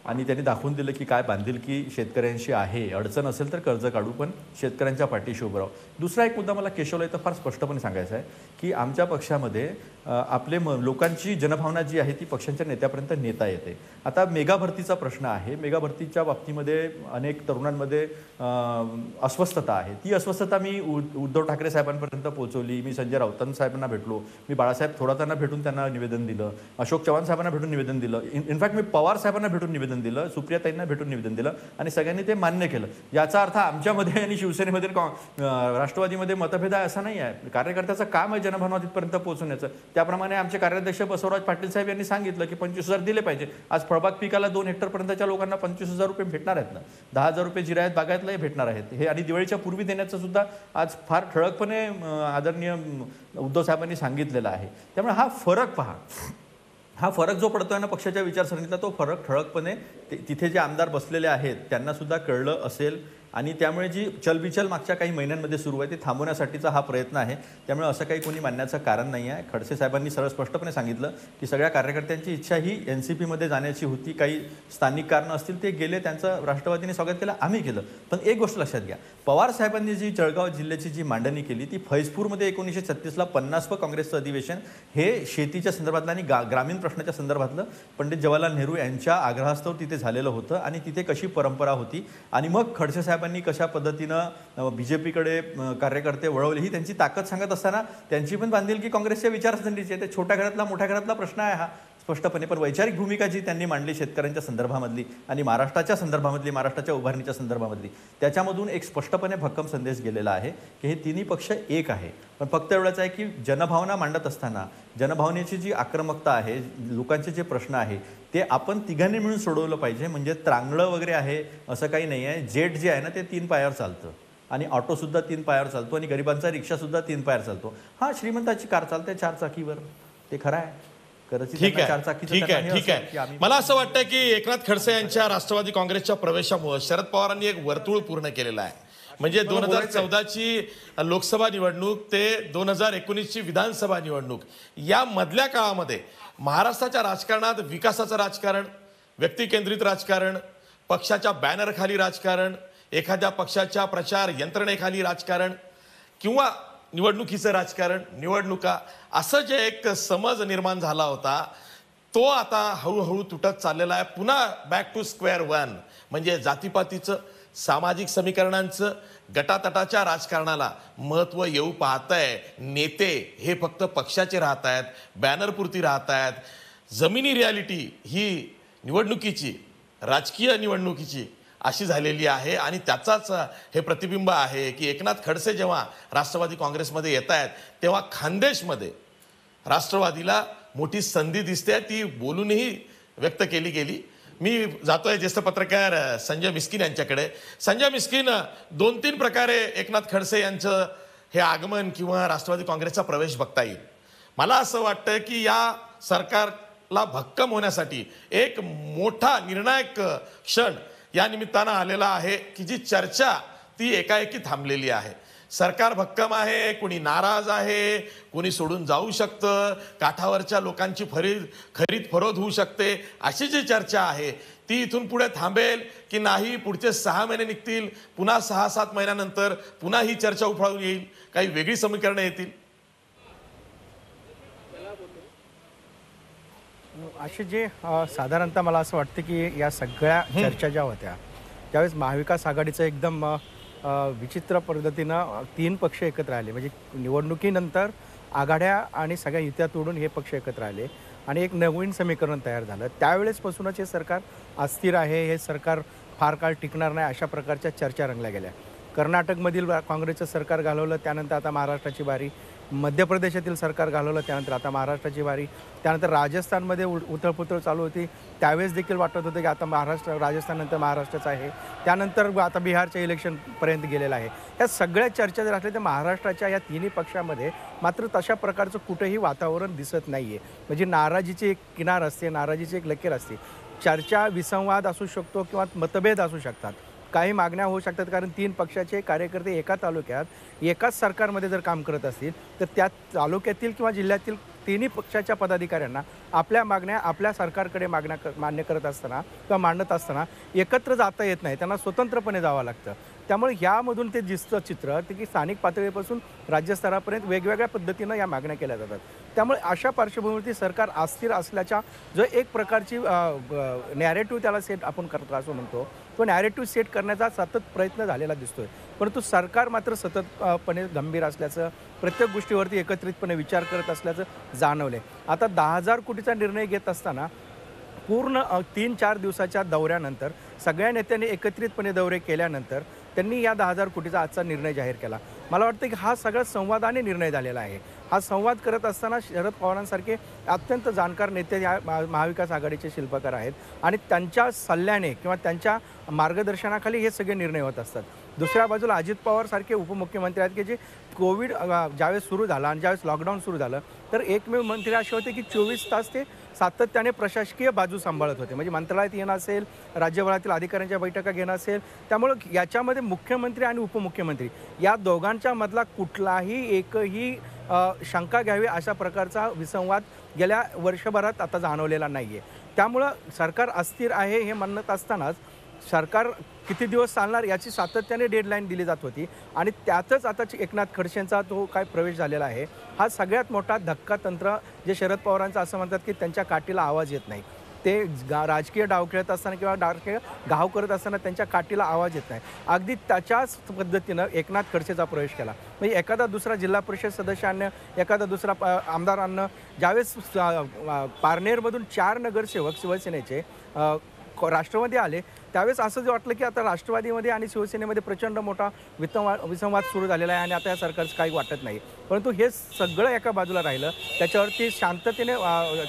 आणि त्यांनी दाखवून दिलं की काय बांधिलकी शेतकऱ्यांशी आहे. अडचण असेल तर कर्ज काढू, पण शेतकऱ्यांच्या पाठीशी उभं राहू. दुसरा एक मुद्दा मला केशवला इथं फार स्पष्टपणे सांगायचा आहे की आमच्या पक्षामध्ये आपले लोकांची जनभावना जी आहे ती पक्षांच्या नेत्यापर्यंत नेता येते. आता मेगा भरतीचा प्रश्न आहे. मेगा भरतीच्या बाबतीमध्ये अनेक तरुणांमध्ये अस्वस्थता आहे. ती अस्वस्थता मी उद्धव ठाकरे साहेबांपर्यंत पोहोचवली. मी संजय राऊत साहेबांना भेटलो, मी बाळासाहेब थोरातांना भेटून त्यांना निवेदन दिलं, अशोक चव्हाण साहेबांना भेटून निवेदन दिलं, इनफॅक्ट मी पवार साहेबांना भेटून निवेदन दिलं, सुप्रियाताईंना भेटून निवेदन दिलं आणि सगळ्यांनी ते मान्य केलं. याचा अर्थ आमच्यामध्ये आणि शिवसेनेमध्ये राष्ट्रवादीमध्ये मतभेद आहे असा नाही आहे. कार्यकर्त्याचं काम आहे जनभावना तिथपर्यंत पोहोचवण्याचं. त्याप्रमाणे आमचे कार्याध्यक्ष बसवराज पाटील साहेब यांनी सांगितलं की 25,000 दिले पाहिजे. आज फळबाग पिकाला 2 हेक्टरपर्यंतच्या लोकांना 25,000 रुपये भेटणार आहेत ना. 10,000 रुपये जिरायत बागायतलाही भेटणार आहेत हे. आणि दिवाळीच्या पूर्वी देण्याचं सुद्धा आज फार ठळकपणे आदरणीय उद्धव साहेबांनी सांगितलेलं आहे. त्यामुळे हा फरक पहा, हा फरक जो पडतोय ना पक्षाच्या विचारसरणीतला, तो फरक ठळकपणे तिथे जे आमदार बसलेले आहेत त्यांना सुद्धा कळलं असेल. आणि त्यामुळे जी चलबिचल मागच्या काही महिन्यांमध्ये सुरू आहे ती थांबवण्यासाठीचा हा प्रयत्न आहे. त्यामुळे असं काही कोणी मानण्याचं कारण नाही आहे. खडसे साहेबांनी सरळ स्पष्टपणे सांगितलं की सगळ्या कार्यकर्त्यांची इच्छा ही NCPमध्ये जाण्याची होती. काही स्थानिक कारणं असतील ते गेले, त्यांचं राष्ट्रवादीने स्वागत केलं, आम्ही केलं. पण एक गोष्ट लक्षात घ्या, पवार साहेबांनी जी जळगाव जिल्ह्याची जी मांडणी केली ती फैजपूरमध्ये 1936ला 50वं काँग्रेसचं अधिवेशन हे शेतीच्या संदर्भातलं आणि ग्रामीण प्रश्नाच्या संदर्भातलं पंडित जवाहरलाल नेहरू यांच्या आग्रहास्तव तिथे झालेलं होतं. आणि तिथे कशी परंपरा होती आणि मग खडसे साहेब कशा पद्धतीनं बीजेपीकडे कार्यकर्ते वळवले ही त्यांची ताकद सांगत असताना त्यांची पण बांधिलकी काँग्रेसच्या विचारसरणीची आहे. छोट्या घरातला मोठ्या घरातला प्रश्न आहे हा स्पष्टपणे. पण वैचारिक भूमिका जी त्यांनी मांडली शेतकऱ्यांच्या संदर्भामधली आणि महाराष्ट्राच्या संदर्भामधली, महाराष्ट्राच्या उभारणीच्या संदर्भामधली, त्याच्यामधून एक स्पष्टपणे भक्कम संदेश गेलेला आहे की हे तिन्ही पक्ष एक आहे. पण फक्त एवढंच आहे की जनभावना मांडत असताना जनभावनेची जी आक्रमकता आहे, लोकांचे जे प्रश्न आहे ते आपण तिघांनी मिळून सोडवलं पाहिजे. म्हणजे त्रांगळं वगैरे आहे असं काही नाही आहे. जेट जे आहे ना ते 3 पायावर चालतं आणि ऑटोसुद्धा 3 पायावर चालतो आणि गरिबांचा रिक्षासुद्धा 3 पायावर चालतो. हा श्रीमंताची कार चालते 4 चाकीवर, ते खरं आहे. ठीक आहे. मला असं वाटतं की एकनाथ खडसे यांच्या राष्ट्रवादी काँग्रेसच्या प्रवेशामुळे शरद पवारांनी एक वर्तुळ पूर्ण केलेलं आहे. म्हणजे मला बोलायचंय. 2014ची लोकसभा निवडणूक ते 2019ची विधानसभा निवडणूक या मधल्या काळामध्ये महाराष्ट्राच्या राजकारणात विकासाचं राजकारण, व्यक्तिकेंद्रित राजकारण, पक्षाच्या बॅनरखाली राजकारण, एखाद्या पक्षाच्या प्रचार यंत्रणेखाली राजकारण किंवा निवडणुकीचं राजकारण, निवडणुका, असं जे एक समज निर्माण झाला होता तो आता हळूहळू तुटत चाललेला आहे. पुन्हा बॅक टू स्क्वेअर वन, म्हणजे जातीपातीचं, सामाजिक समीकरणांचं, गटातटाच्या राजकारणाला महत्त्व येऊ पाहत आहे. नेते हे फक्त पक्षाचे राहत आहेत, बॅनरपुरती राहत आहेत. जमिनी रियालिटी ही निवडणुकीची, राजकीय निवडणुकीची अशी झालेली आहे. आणि त्याचाच हे प्रतिबिंब आहे की एकनाथ खडसे जेव्हा राष्ट्रवादी काँग्रेसमध्ये येत आहेत तेव्हा खानदेशमध्ये राष्ट्रवादीला मोठी संधी दिसते. ती बोलूनही व्यक्त केली गेली. मी जातोय ज्येष्ठ पत्रकार संजय मिस्किन यांच्याकडे. संजय मिस्किन, 2-3 प्रकारे एकनाथ खडसे यांचं हे आगमन किंवा राष्ट्रवादी काँग्रेसचा प्रवेश बघता येईल. मला असं वाटतं की या सरकारला भक्कम होण्यासाठी एक मोठा निर्णायक क्षण या निमित्तानं आलेला आहे की जी चर्चा ती एकाएकी थांबलेली आहे. सरकार भक्कम आहे, कोणी नाराज आहे, कोणी सोडून जाऊ शकतं, काठावरच्या लोकांची खरीद फरोद होऊ शकते, अशी जी चर्चा आहे ती इथून पुढे थांबेल की नाही? पुढचे 6 महिने निघतील, पुन्हा 6-7 महिन्यानंतर पुन्हा ही चर्चा उफाळून येईल, काही वेगळी समीकरणं येतील. असे जे साधारणतः मला असं वाटतं की या सगळ्या चर्चा ज्या होत्या त्यावेळेस महाविकास आघाडीचं एकदम विचित्र पद्धतीनं 3 पक्ष एकत्र आले. म्हणजे निवडणुकीनंतर आघाड्या आणि सगळ्या युत्या तोडून हे पक्ष एकत्र आले आणि एक नवीन समीकरण तयार झालं. त्यावेळेसपासूनच हे सरकार अस्थिर आहे, हे सरकार फार काळ टिकणार नाही, अशा प्रकारच्या चर्चा रंगल्या गेल्या. कर्नाटकमधील काँग्रेसचं सरकार घालवलं, त्यानंतर आता महाराष्ट्राची बारी. मध्य प्रदेशातील सरकार घालवलं, त्यानंतर आता महाराष्ट्राची बारी. त्यानंतर राजस्थानमध्ये उथळपुथळ चालू होती. त्यावेळेस देखील वाटत होतं की आता राजस्थाननंतर महाराष्ट्राचं आहे. त्यानंतर आता बिहारच्या इलेक्शनपर्यंत गेलेलं आहे. या सगळ्या चर्चा जर असल्या तर महाराष्ट्राच्या या तिन्ही पक्षामध्ये मात्र तशा प्रकारचं कुठंही वातावरण दिसत नाही आहे. म्हणजे नाराजीची एक किनार असते, नाराजीची एक लकीर असते. चर्चा, विसंवाद असू शकतो किंवा मतभेद असू शकतात, काही मागण्या होऊ शकतात. कारण 3 पक्षाचे कार्यकर्ते एका तालुक्यात एकाच सरकारमध्ये जर काम करत असतील तर त्या तालुक्यातील किंवा जिल्ह्यातील तिन्ही पक्षाच्या पदाधिकाऱ्यांना आपल्या मागण्या आपल्या सरकारकडे मान्य करत असताना किंवा मांडत असताना एकत्र जाता येत नाही, त्यांना स्वतंत्रपणे जावं लागतं. त्यामुळे ह्यामधून ते दिसतं चित्र ते की स्थानिक पातळीपासून राज्यस्तरापर्यंत वेगवेगळ्या पद्धतीनं या मागण्या केल्या जातात. त्यामुळे अशा पार्श्वभूमीवरती सरकार अस्थिर असल्याच्या जो एक प्रकारची नॅरेटिव्ह त्याला सेट आपण करतो असं म्हणतो, तो नॅरेटिव्ह सेट करण्याचा सतत प्रयत्न झालेला दिसतोय. परंतु सरकार मात्र सततपणे गंभीर असल्याचं, प्रत्येक गोष्टीवरती एकत्रितपणे विचार करत असल्याचं जाणवलं आहे. आता 10,000 कोटीचा निर्णय घेत असताना पूर्ण 3-4 दिवसाच्या दौऱ्यानंतर सगळ्या नेत्यांनी एकत्रितपणे दौरे केल्यानंतर त्यांनी या 10,000 कोटीचा आजचा निर्णय जाहीर केला. मला वाटतं की हा सगळा संवादाने निर्णय झालेला आहे. हा संवाद करत असताना शरद पवारांसारखे अत्यंत जाणकार नेते या महाविकास आघाडीचे शिल्पकार आहेत आणि त्यांच्या सल्ल्याने किंवा त्यांच्या मार्गदर्शनाखाली हे सगळे निर्णय होत असतात. दुसऱ्या बाजूला अजित पवारसारखे उपमुख्यमंत्री आहेत की जे कोविड ज्यावेळेस सुरू झाला आणि ज्यावेळेस लॉकडाऊन सुरू झालं तर एकमेव मंत्री असे होते की 24 तास ते सातत्याने प्रशासकीय बाजू सांभाळत होते. म्हणजे मंत्रालयात येणं असेल, राज्यभरातील अधिकाऱ्यांच्या बैठका घेणं असेल. त्यामुळं याच्यामध्ये मुख्यमंत्री आणि उपमुख्यमंत्री या दोघांच्या मधला कुठलाही एकही शंका घ्यावी अशा प्रकारचा विसंवाद गेल्या वर्षभरात आता जाणवलेला नाही आहे. त्यामुळं सरकार अस्थिर आहे हे म्हणत असतानाच सरकार किती दिवस चालणार याची सातत्याने डेडलाईन दिली जात होती आणि त्यातच आता एकनाथ खडसेंचा तो काय प्रवेश झालेला आहे हा सगळ्यात मोठा धक्का तंत्र जे शरद पवारांचं असं म्हणतात की त्यांच्या काठीला आवाज येत नाही. ते राजकीय डाव खेळत असताना किंवा राजकीय घाव करत असताना त्यांच्या काठीला आवाज येत नाही. अगदी त्याच्याच पद्धतीनं एकनाथ खडसेचा प्रवेश केला. म्हणजे एखादा दुसरा जिल्हा परिषद सदस्यानं, एखादा दुसरा आमदारांना ज्यावेळेस पारनेरमधून 4 नगरसेवक शिवसेनेचे राष्ट्रवादी आले त्यावेळेस असं जे वाटलं की आता राष्ट्रवादीमध्ये आणि शिवसेनेमध्ये प्रचंड मोठा विसंवाद सुरू झालेला आहे आणि आता या सरकारचं काही वाटत नाही. परंतु हे सगळं एका बाजूला राहिलं, त्याच्यावरती शांततेने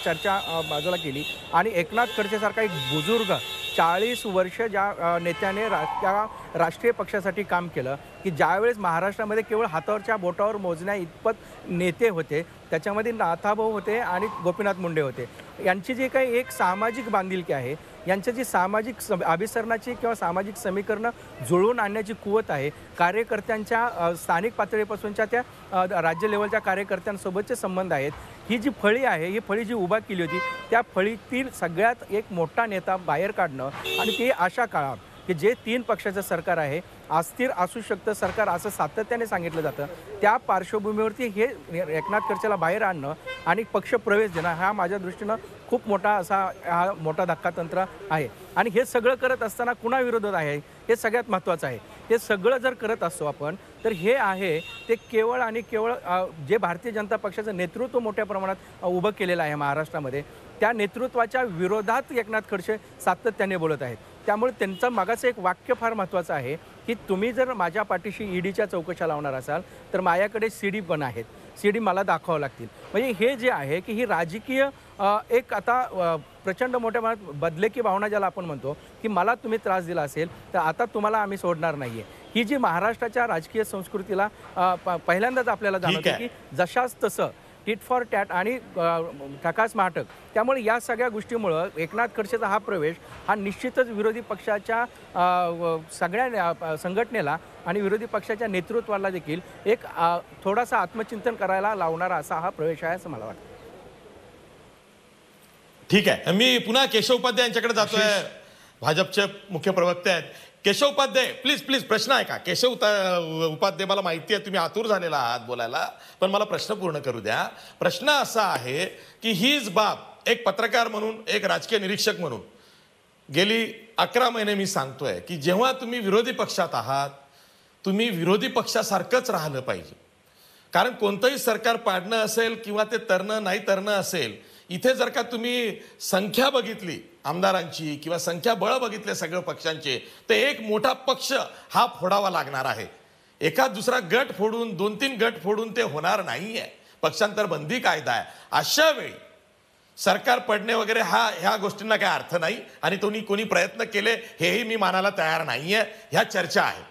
चर्चा बाजूला केली आणि एकनाथ खडसेसारखा एक बुजुर्ग 40 वर्ष ज्या नेत्याने त्या राष्ट्रीय पक्षासाठी काम केलं की ज्यावेळेस महाराष्ट्रामध्ये केवळ हातावरच्या बोटावर मोजण्या इतपत नेते होते, त्याच्यामध्ये नाथाभाऊ होते आणि गोपीनाथ मुंडे होते. यांची जी काही एक सामाजिक बांधिलकी आहे, यांची जी सामाजिक अभिसरणाची किंवा सामाजिक समीकरणं जुळवून आणण्याची कुवत आहे, कार्यकर्त्यांच्या स्थानिक पातळीपासूनच्या त्या राज्य लेवलच्या कार्यकर्त्यांसोबतचे संबंध आहेत, ही जी फळी आहे, ही फळी जी उभा केली होती त्या फळीतील सगळ्यात एक मोठा नेता बाहेर काढणं आणि ते अशा काळात की जे 3 पक्षाचं सरकार आहे, अस्थिर असू शकतं सरकार असं सातत्याने सांगितलं जातं, त्या पार्श्वभूमीवरती हे एकनाथ खडसेला बाहेर आणणं आणि पक्ष प्रवेश देणं हा माझ्या दृष्टीनं खूप मोठा हा मोठा धक्कातंत्र आहे. आणि हे सगळं करत असताना कुणाविरोधात आहे हे सगळ्यात महत्त्वाचं आहे. हे सगळं जर करत असतो आपण तर हे आहे ते केवळ आणि केवळ जे भारतीय जनता पक्षाचं नेतृत्व मोठ्या प्रमाणात उभं केलेलं आहे महाराष्ट्रामध्ये, त्या नेतृत्वाच्या विरोधात एकनाथ खडसे सातत्याने बोलत आहेत. त्यामुळे त्यांचं मागाचं एक वाक्य फार महत्त्वाचं आहे की तुम्ही जर माझ्या पाठीशी ईडीच्या चौकशा लावणार असाल तर माझ्याकडे सीडी पण आहेत, सीडी मला दाखवावं लागतील. म्हणजे हे जे आहे की ही राजकीय एक आता प्रचंड मोठ्या प्रमाणात बदलेकी भावना ज्याला आपण म्हणतो की मला तुम्ही त्रास दिला असेल तर आता तुम्हाला आम्ही सोडणार नाही आहे, ही जी महाराष्ट्राच्या राजकीय संस्कृतीला पहिल्यांदाच आपल्याला जाणवते की जशाच तसं टिट फॉर टॅट आणि ठकास माटक. त्यामुळे या सगळ्या गोष्टीमुळं एकनाथ खडसेचा हा प्रवेश हा निश्चितच विरोधी पक्षाच्या सगळ्या संघटनेला आणि विरोधी पक्षाच्या नेतृत्वाला देखील एक थोडासा आत्मचिंतन करायला लावणारा असा हा प्रवेश आहे असं मला वाटतं. ठीक आहे, मी पुन्हा केशव उपाध्याय यांच्याकडे जातोय. भाजपचे मुख्य प्रवक्ते आहेत केशव उपाध्याय. प्लीज प्रश्न आहे का? केशव उपाध्याय, मला माहिती आहे तुम्ही आतुर झालेला आहात बोलायला, पण मला प्रश्न पूर्ण करू द्या. प्रश्न असा आहे की हीच बाब एक पत्रकार म्हणून, एक राजकीय निरीक्षक म्हणून गेली 11 महिने मी सांगतोय की जेव्हा तुम्ही विरोधी पक्षात आहात तुम्ही विरोधी पक्षासारखंच राहिलं पाहिजे. कारण कोणतंही सरकार पाडणं असेल किंवा ते तरणं नाही तरणं असेल, इथे जर का तुम्ही संख्या बघितली आमदारांची किंवा संख्याबळ बघितले सगळ्या पक्षांचे, तर एक मोठा पक्ष हा फोडावा लागणार आहे. एका दुसरा गट फोडून 2-3 गट फोडून ते होणार नाहीये. पक्षांतर बंदी कायदा आहे. अशा वेळी सरकार पडणे वगैरे ह्या गोष्टींना काही अर्थ नाही आणि कोणी प्रयत्न केले हेही मी मानायला तयार नाहीये. ह्या चर्चा आहे.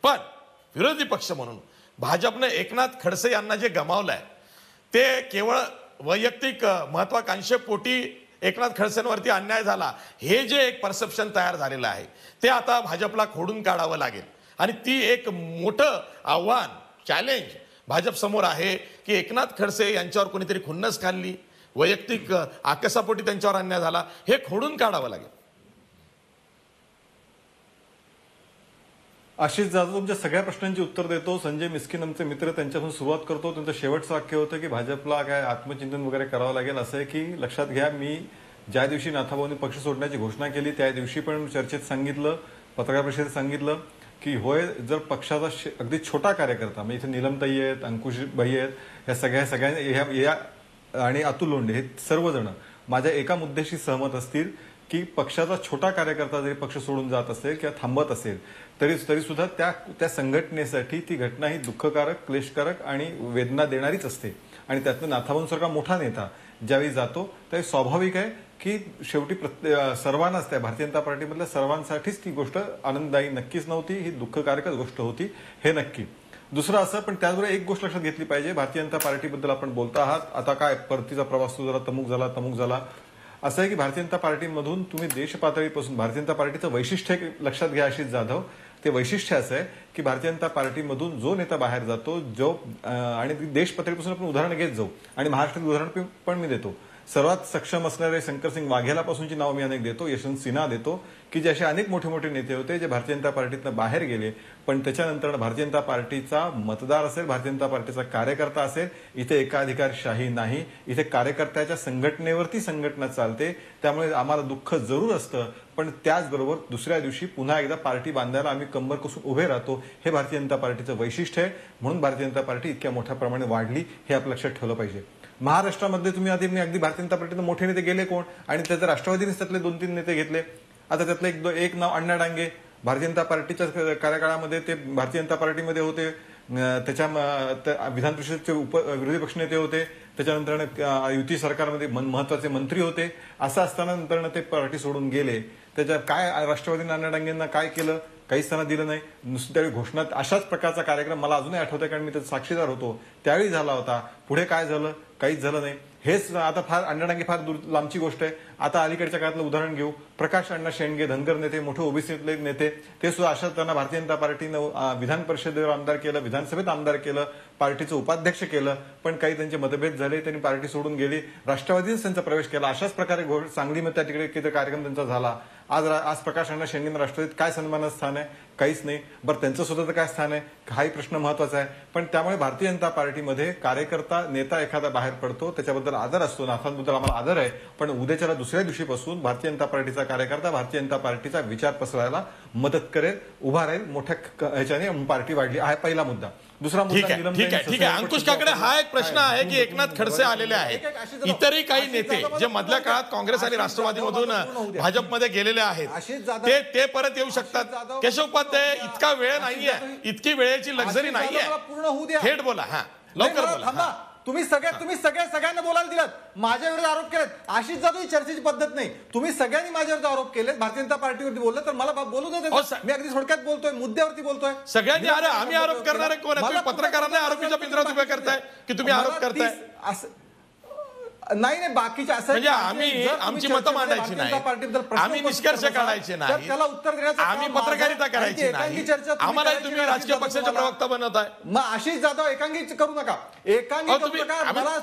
पण विरोधी पक्ष म्हणून भाजपने एकनाथ खडसे यांना जे गमावलंय ते केवळ वैयक्तिक महत्वाकांक्षेपोटी एकनाथ खडसेंवरती अन्याय झाला हे जे एक परसेप्शन तयार झालेलं आहे ते आता भाजपला खोडून काढावं लागेल. आणि ती एक मोठं आव्हान, चॅलेंज भाजप समोर आहे की एकनाथ खडसे यांच्यावर कोणीतरी खुन्नस खाल्ली, वैयक्तिक आकसापोटी त्यांच्यावर अन्याय झाला, हे खोडून काढावं लागेल. आशिष जाधव तुमच्या सगळ्या प्रश्नांची उत्तर देतो. संजय मिस्किन आमचे मित्र, त्यांच्यापासून सुरुवात करतो. त्यांचं शेवटचं वाक्य होतं की भाजपला काय आत्मचिंतन वगैरे करावं लागेल. असं आहे की लक्षात घ्या, मी ज्या दिवशी नाथाभाऊंनी पक्ष सोडण्याची घोषणा केली त्या दिवशी पण चर्चेत सांगितलं, पत्रकार परिषदेत सांगितलं की होय, जर पक्षाचा अगदी छोटा कार्यकर्ता, म्हणजे इथे नीलमताई आहेत, अंकुशबाई आहेत, ह्या सगळ्या आणि अतुल लोंढे हे सर्वजण माझ्या एका मुद्द्याशी सहमत असतील की पक्षाचा छोटा कार्यकर्ता जरी पक्ष सोडून जात असेल किंवा थांबत असेल तरी सुद्धा त्या संघटनेसाठी ती घटना ही दुःखकारक, क्लेशकारक आणि वेदना देणारीच असते. आणि त्यातनं नाथाभाऊंसारखा मोठा नेता ज्यावेळी जातो त्यावेळी स्वाभाविक आहे की शेवटी सर्वांनाच, त्या भारतीय जनता पार्टीमधल्या सर्वांसाठीच ती गोष्ट आनंददायी नक्कीच नव्हती. ही दुःखकारकच गोष्ट होती, हे नक्की. दुसरं असं, पण त्याचबरोबर एक गोष्ट लक्षात घेतली पाहिजे, भारतीय जनता पार्टीबद्दल आपण बोलता आहात, आता काय परतीचा प्रवास तो जरा तमुक झाला. असं आहे की भारतीय जनता पार्टीमधून तुम्ही देश पातळीपासून, भारतीय जनता पार्टीचं वैशिष्ट्य लक्षात घ्या आशिष जाधव, ते वैशिष्ट्य असं आहे की भारतीय जनता पार्टीमधून जो नेता बाहेर जातो, आणि देश पातळीपासून आपण उदाहरण घेत जाऊ आणि महाराष्ट्रात उदाहरण पण मी देतो. सर्वात सक्षम असणारे शंकरसिंग वाघेला पासूनची नावं मी अनेक देतो, यशवंत सिन्हा देतो, की जे असे अनेक मोठे नेते होते जे भारतीय जनता पार्टीतनं बाहेर गेले, पण त्याच्यानंतर भारतीय जनता पार्टीचा मतदार असेल, भारतीय जनता पार्टीचा कार्यकर्ता असेल, इथे एकाधिकारशाही नाही, इथे कार्यकर्त्याच्या संघटनेवरती संघटना चालते. त्यामुळे आम्हाला दुःख जरूर असतं, पण त्याचबरोबर दुसऱ्या दिवशी पुन्हा एकदा पार्टी बांधायला आम्ही कंबर कसून उभे राहतो. हे भारतीय जनता पार्टीचं वैशिष्ट्य आहे. म्हणून भारतीय जनता पार्टी इतक्या मोठ्या प्रमाणे वाढली हे आपलं लक्षात ठेवलं पाहिजे. महाराष्ट्रामध्ये तुम्ही अगदी भारतीय जनता पार्टीचे मोठे नेते गेले कोण, आणि त्याच्या राष्ट्रवादीनेच त्यातले 2-3 नेते घेतले. आता त्यातलं एक नाव अण्णा डांगे, भारतीय जनता पार्टीच्या कार्यकाळामध्ये ते भारतीय जनता पार्टीमध्ये होते, त्याच्या विधान परिषदेचे विरोधी पक्षनेते होते, त्याच्यानंतर युती सरकारमध्ये महत्वाचे मंत्री होते. असं असताना नंतर ते पार्टी सोडून गेले. त्याच्या काय राष्ट्रवादी अण्णा डांगेंना काय केलं, काहीच त्यांना दिलं नाही. नुसतं त्यावेळी घोषणा, अशाच प्रकारचा कार्यक्रम मला अजूनही आठवतंय कारण मी त्याचा साक्षीदार होतो. त्यावेळी झाला होता. पुढे काय झालं, काहीच झालं नाही. हेच आता फार अण्णा डांगे फार लांबची गोष्ट आहे. आता अलीकडच्या काळातलं उदाहरण घेऊ. प्रकाश अण्णा शेंडगे, धनगर नेते, मोठे ओबीसीतले नेते, ते सुद्धा अशाच त्यांना भारतीय जनता पार्टीनं विधान परिषदेवर आमदार केलं, विधानसभेत आमदार केलं, पार्टीचं उपाध्यक्ष केलं. पण काही त्यांचे मतभेद झाले, त्यांनी पार्टी सोडून गेली, राष्ट्रवादीच त्यांचा प्रवेश केला. अशाच प्रकारे सांगलीमध्ये त्या तिकडे कार्यक्रम त्यांचा झाला. आज प्रकाश अण्णा शेंडेंना राष्ट्रवादीत काय सन्मानाचं स्थान आहे? काहीच नाही. बरं, त्यांचं स्वतःचं काय स्थान आहे? हाही प्रश्न महत्वाचा आहे. पण त्यामुळे भारतीय जनता पार्टीमध्ये कार्यकर्ता, नेता एखादा बाहेर पडतो, त्याच्याबद्दल आदर असतो, नाथांबद्दल आम्हाला आदर आहे. पण उद्याच्याला दुसऱ्या दिवशीपासून भारतीय जनता पार्टीचा कार्यकर्ता भारतीय जनता पार्टीचा विचार पसरवायला मदत करेल, उभा राहील. मोठ्या ह्याच्याने पार्टी वाढली आहे. पहिला मुद्दा. दुसरा ठीक आहे. अंकुश काकडे, हा एक प्रश्न आहे की एकनाथ खडसे आलेले आहेत, इतरही काही नेते जे मधल्या काळात काँग्रेस आणि राष्ट्रवादीमधून भाजपमध्ये गेलेले आहेत ते परत येऊ शकतात. केशव उपाध्याय, इतका वेळ नाहीये, इतकी वेळेची लक्झरी नाहीये. पूर्ण होऊ द्या. थेट बोला. हा, लवकर बोला. तुम्ही सगळ्यांना बोलायला दिलात, माझ्या विरुद्ध आरोप केलेत. आशिष जाधव ही चर्चेची पद्धत नाही. तुम्ही सगळ्यांनी माझ्या विरुद्ध आरोप केलेत, भारतीय जनता पार्टीवरती बोललं तर मला बोलू दे. मी अगदी थोडक्यात बोलतोय, मुद्द्यावरती बोलतोय. सगळ्यांनी. अरे आम्ही आरोप करणारे कोण आहे? तुम्ही पत्रकारांना आरोपीच्या पिंजऱ्यात उभे करताय की तुम्ही आरोप करताय? नाही, बाकीच्या असं म्हणजे आम्ही आमची मतं मांडायची नाही, आम्ही निष्कर्ष काढायचे नाही, त्याला उत्तर देण्याचं आम्ही पत्रकारिता करायची नाही. आम्हाला तुम्ही राजकीय पक्षाच्या प्रवक्ता बनवताय. मग आशिष जाधव एकांगी करू नका.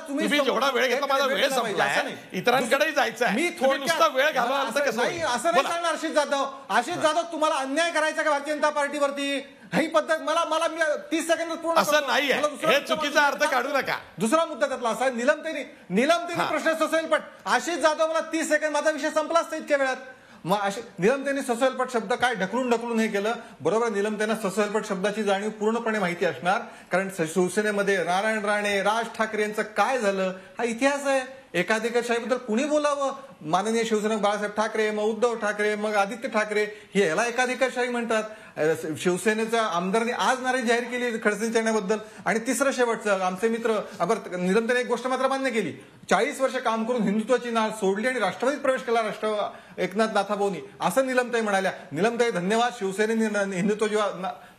तुम्ही जेवढा वेळ घेतला, माझा वेळ संपलाय, इतरांकडेही जायचं आहे. मी नुसता वेळ घालवा असं नाही, असं नाही सांगणार. आशिष जाधव तुम्हाला अन्याय करायचा का भारतीय जनता पार्टीवरती? ही पद्धत मला 30 सेकंद पूर्ण असं नाहीये. हे चुकीचा अर्थ काढू नका. दुसरा मुद्दा त्यातला असा, निलमतेनी प्रश्न ससेलपट. आशिष जाधव मला 30 सेकंद, माझा विषय संपला असता इतक्या वेळात. मग निलमतेनी ससेलपट शब्द काय ढकलून हे केलं. बरोबर, निलमतेना ससेलपट शब्दाची जाणीव पूर्णपणे माहिती असणार, कारण शिवसेनेमध्ये नारायण राणे, राज ठाकरे यांचं काय झालं हा इतिहास आहे. एकाधिकारशाहीबद्दल कुणी बोलावं? माननीय शिवसेना बाळासाहेब ठाकरे, मग उद्धव ठाकरे, मग आदित्य ठाकरे, हे याला एकाधिकारशाही म्हणतात. शिवसेनेच्या आमदारांनी आज नाराजी जाहीर केली खडसेंच्या येण्याबद्दल. आणि तिसरं शेवटचं, आमचे मित्र निरंतर एक गोष्ट मात्र मान्य केली, 40 वर्ष काम करून हिंदुत्वाची नाळ सोडली आणि राष्ट्रवादीत प्रवेश केला एकनाथ नाथाभाऊनी, असं निलमताई म्हणाल्या. निलमताई धन्यवाद. शिवसेनेने हिंदुत्वाची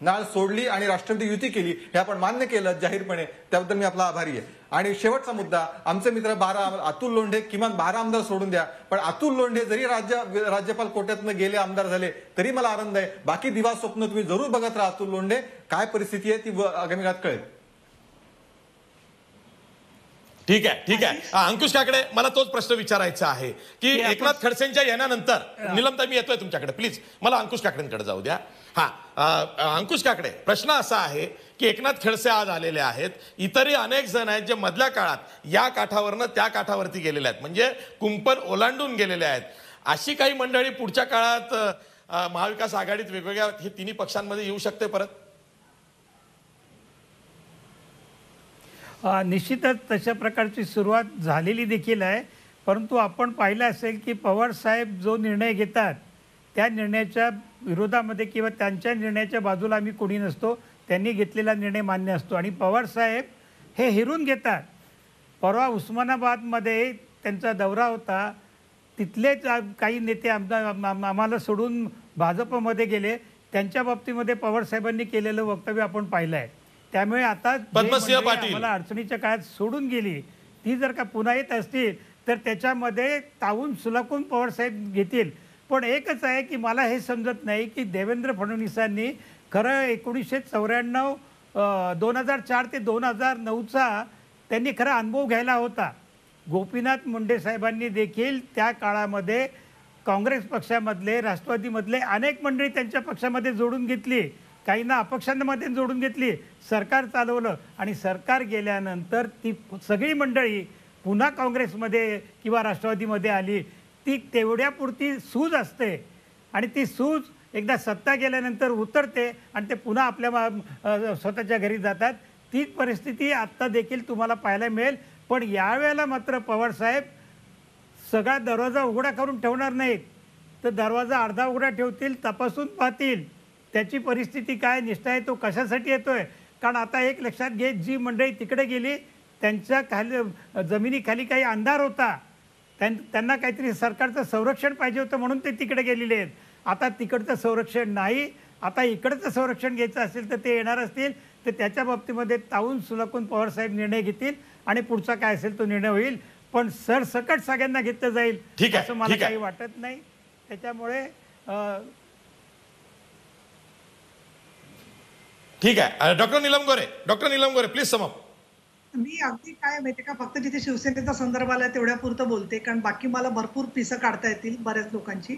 नाळ सोडली आणि राष्ट्रवादी युती केली, हे आपण मान्य केलं जाहीरपणे, त्याबद्दल मी आपला आभारी आहे. आणि शेवटचा मुद्दा, आमचे मित्र अतुल लोंढे, किमान 12 आमदार सोडून द्या, पण अतुल लोंढे जरी राज्यपाल कोट्यातनं गेले, आमदार झाले, तरी मला आनंद आहे. बाकी दिवा स्वप्न तुम्ही जरूर बघत राहा. अतुल लोंढे, काय परिस्थिती आहे ती आगामी काळात कळेल. ठीक आहे. अंकुश काकडे, मला तोच प्रश्न विचारायचा आहे की एकनाथ खडसेंच्या येण्यानंतर, निलमताई मी येतोय तुमच्याकडे, प्लीज मला अंकुश काकडेंकडे जाऊ द्या. अंकुश काकडे, प्रश्न असा आहे की एकनाथ खडसे आज आलेले आहेत, इतरही अनेक जण आहेत जे मधल्या काळात या काठावरनं त्या काठावरती गेलेले आहेत, म्हणजे कुंपण ओलांडून गेलेले आहेत. अशी काही मंडळी पुढच्या काळात महाविकास आघाडीत वेगवेगळ्या हे तिन्ही पक्षांमध्ये येऊ शकते परत? निश्चितच तशा प्रकारची सुरुवात झालेली देखील आहे. परंतु आपण पाहिलं असेल की पवार साहेब जो निर्णय घेतात त्या निर्णयाच्या विरोधामध्ये किंवा त्यांच्या निर्णयाच्या बाजूला आम्ही कोणी नसतो. त्यांनी घेतलेला निर्णय मान्य असतो आणि पवार साहेब हे हिरून घेतात. परवा उस्मानाबादमध्ये त्यांचा दौरा होता, तिथलेच काही नेते आम्हाला सोडून भाजपमध्ये गेले. त्यांच्या बाबतीमध्ये पवार साहेबांनी केलेलं वक्तव्य आपण पाहिलं आहे. त्यामुळे आता पद्मसिंह पाटील मला अडचणीच्या काळात सोडून गेली, ती जर का पुन्हा येत असतील तर त्याच्यामध्ये तावून सुलाकून पवार साहेब घेतील. पण एकच आहे की मला हे समजत नाही की देवेंद्र फडणवीसांनी खरं 1994 2004 ते 2009चा त्यांनी खरा अनुभव घ्यायला होता. गोपीनाथ मुंडे साहेबांनी देखील त्या काळामध्ये काँग्रेस पक्षामधले, राष्ट्रवादीमधले अनेक मंडळी त्यांच्या पक्षामध्ये जोडून घेतली, काहींना अपक्षांमध्ये जोडून घेतली, सरकार चालवलं आणि सरकार गेल्यानंतर ती सगळी मंडळी पुन्हा काँग्रेसमध्ये किंवा राष्ट्रवादीमध्ये आली. ती तेवढ्यापुरती सूज असते आणि ती सूज एकदा सत्ता गेल्यानंतर उतरते आणि ते पुन्हा आपल्या स्वतःच्या घरी जातात. तीच परिस्थिती आत्ता देखील तुम्हाला पाहायला मिळेल. पण यावेळेला मात्र पवारसाहेब सगळा दरवाजा उघडा करून ठेवणार नाहीत, तर दरवाजा अर्धा उघडा ठेवतील, तपासून पाहतील त्याची परिस्थिती काय, निष्ठा आहे, तो कशासाठी येतोय. कारण आता एक लक्षात घे, जी मंडळी तिकडे गेली त्यांच्या खाली जमिनीखाली काही अंधार होता, त्यांना काहीतरी सरकारचं संरक्षण पाहिजे होतं म्हणून ते तिकडे गेलेले आहेत. आता तिकडचं संरक्षण नाही, आता इकडचं संरक्षण घ्यायचं असेल तर ते येणार असतील तर त्याच्या बाबतीमध्ये तावून सुलकून पवारसाहेब निर्णय घेतील आणि पुढचा काय असेल तो निर्णय होईल. पण सरसकट सगळ्यांना घेतलं जाईल असं मला काही वाटत नाही. त्याच्यामुळे ठीक आहे. Doctor Neelam Gore please sum up. मी अगदी काय माहिती का, फक्त जिथे शिवसेनेचा संदर्भ आला तेवढ्या पुरतं बोलते, कारण बाकी मला भरपूर पिसं काढता येतील बऱ्याच लोकांची.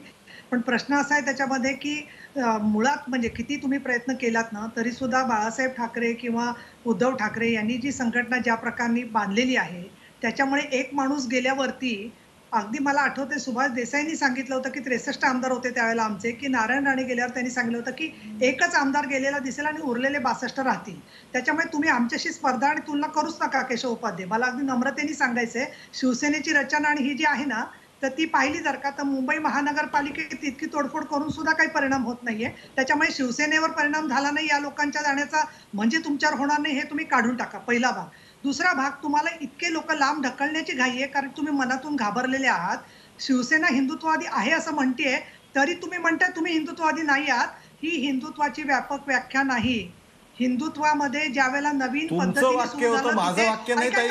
पण प्रश्न असा आहे त्याच्यामध्ये की मुळात म्हणजे किती तुम्ही प्रयत्न केलात ना तरी सुद्धा बाळासाहेब ठाकरे किंवा उद्धव ठाकरे यांनी जी संघटना ज्या प्रकारे बांधलेली आहे त्याच्यामुळे एक माणूस गेल्यावरती, अगदी मला आठवते सुभाष देसाईंनी सांगितलं होतं की 63 आमदार होते त्यावेळेला आमचे, की नारायण राणे गेल्यावर त्यांनी सांगितलं होतं की एकच आमदार गेलेला दिसेल आणि उरलेले 62 राहतील. त्याच्यामुळे तुम्ही आमच्याशी स्पर्धा आणि तुलना करूच नका केशव उपाध्ये. मला अगदी नम्रतेने सांगायचंय, शिवसेनेची रचना आणि ही जी आहे ना तर ती पाहिली जर का तर मुंबई महानगरपालिकेत इतकी तोडफोड करून सुद्धा काही परिणाम होत नाहीये. त्याच्यामुळे शिवसेनेवर परिणाम झाला नाही या लोकांच्या जाण्याचा म्हणजे तुमच्यावर होणार नाही हे तुम्ही काढून टाका, पहिला भाग. दुसरा भाग, तुम्हाला इतके लोक लांब ढकलण्याची घाई आहे कारण तुम्ही मनातून घाबरलेले आहात. शिवसेना हिंदुत्ववादी आहे असं म्हणतेय तरी तुम्ही म्हणताय तुम्ही हिंदुत्ववादी नाही आहात. ही हिंदुत्वाची व्यापक व्याख्या नाही. हिंदुत्वामध्ये ज्यावेळेला नवीन तुमचं वाक्य होतं, माझं वाक्य नाही ताई.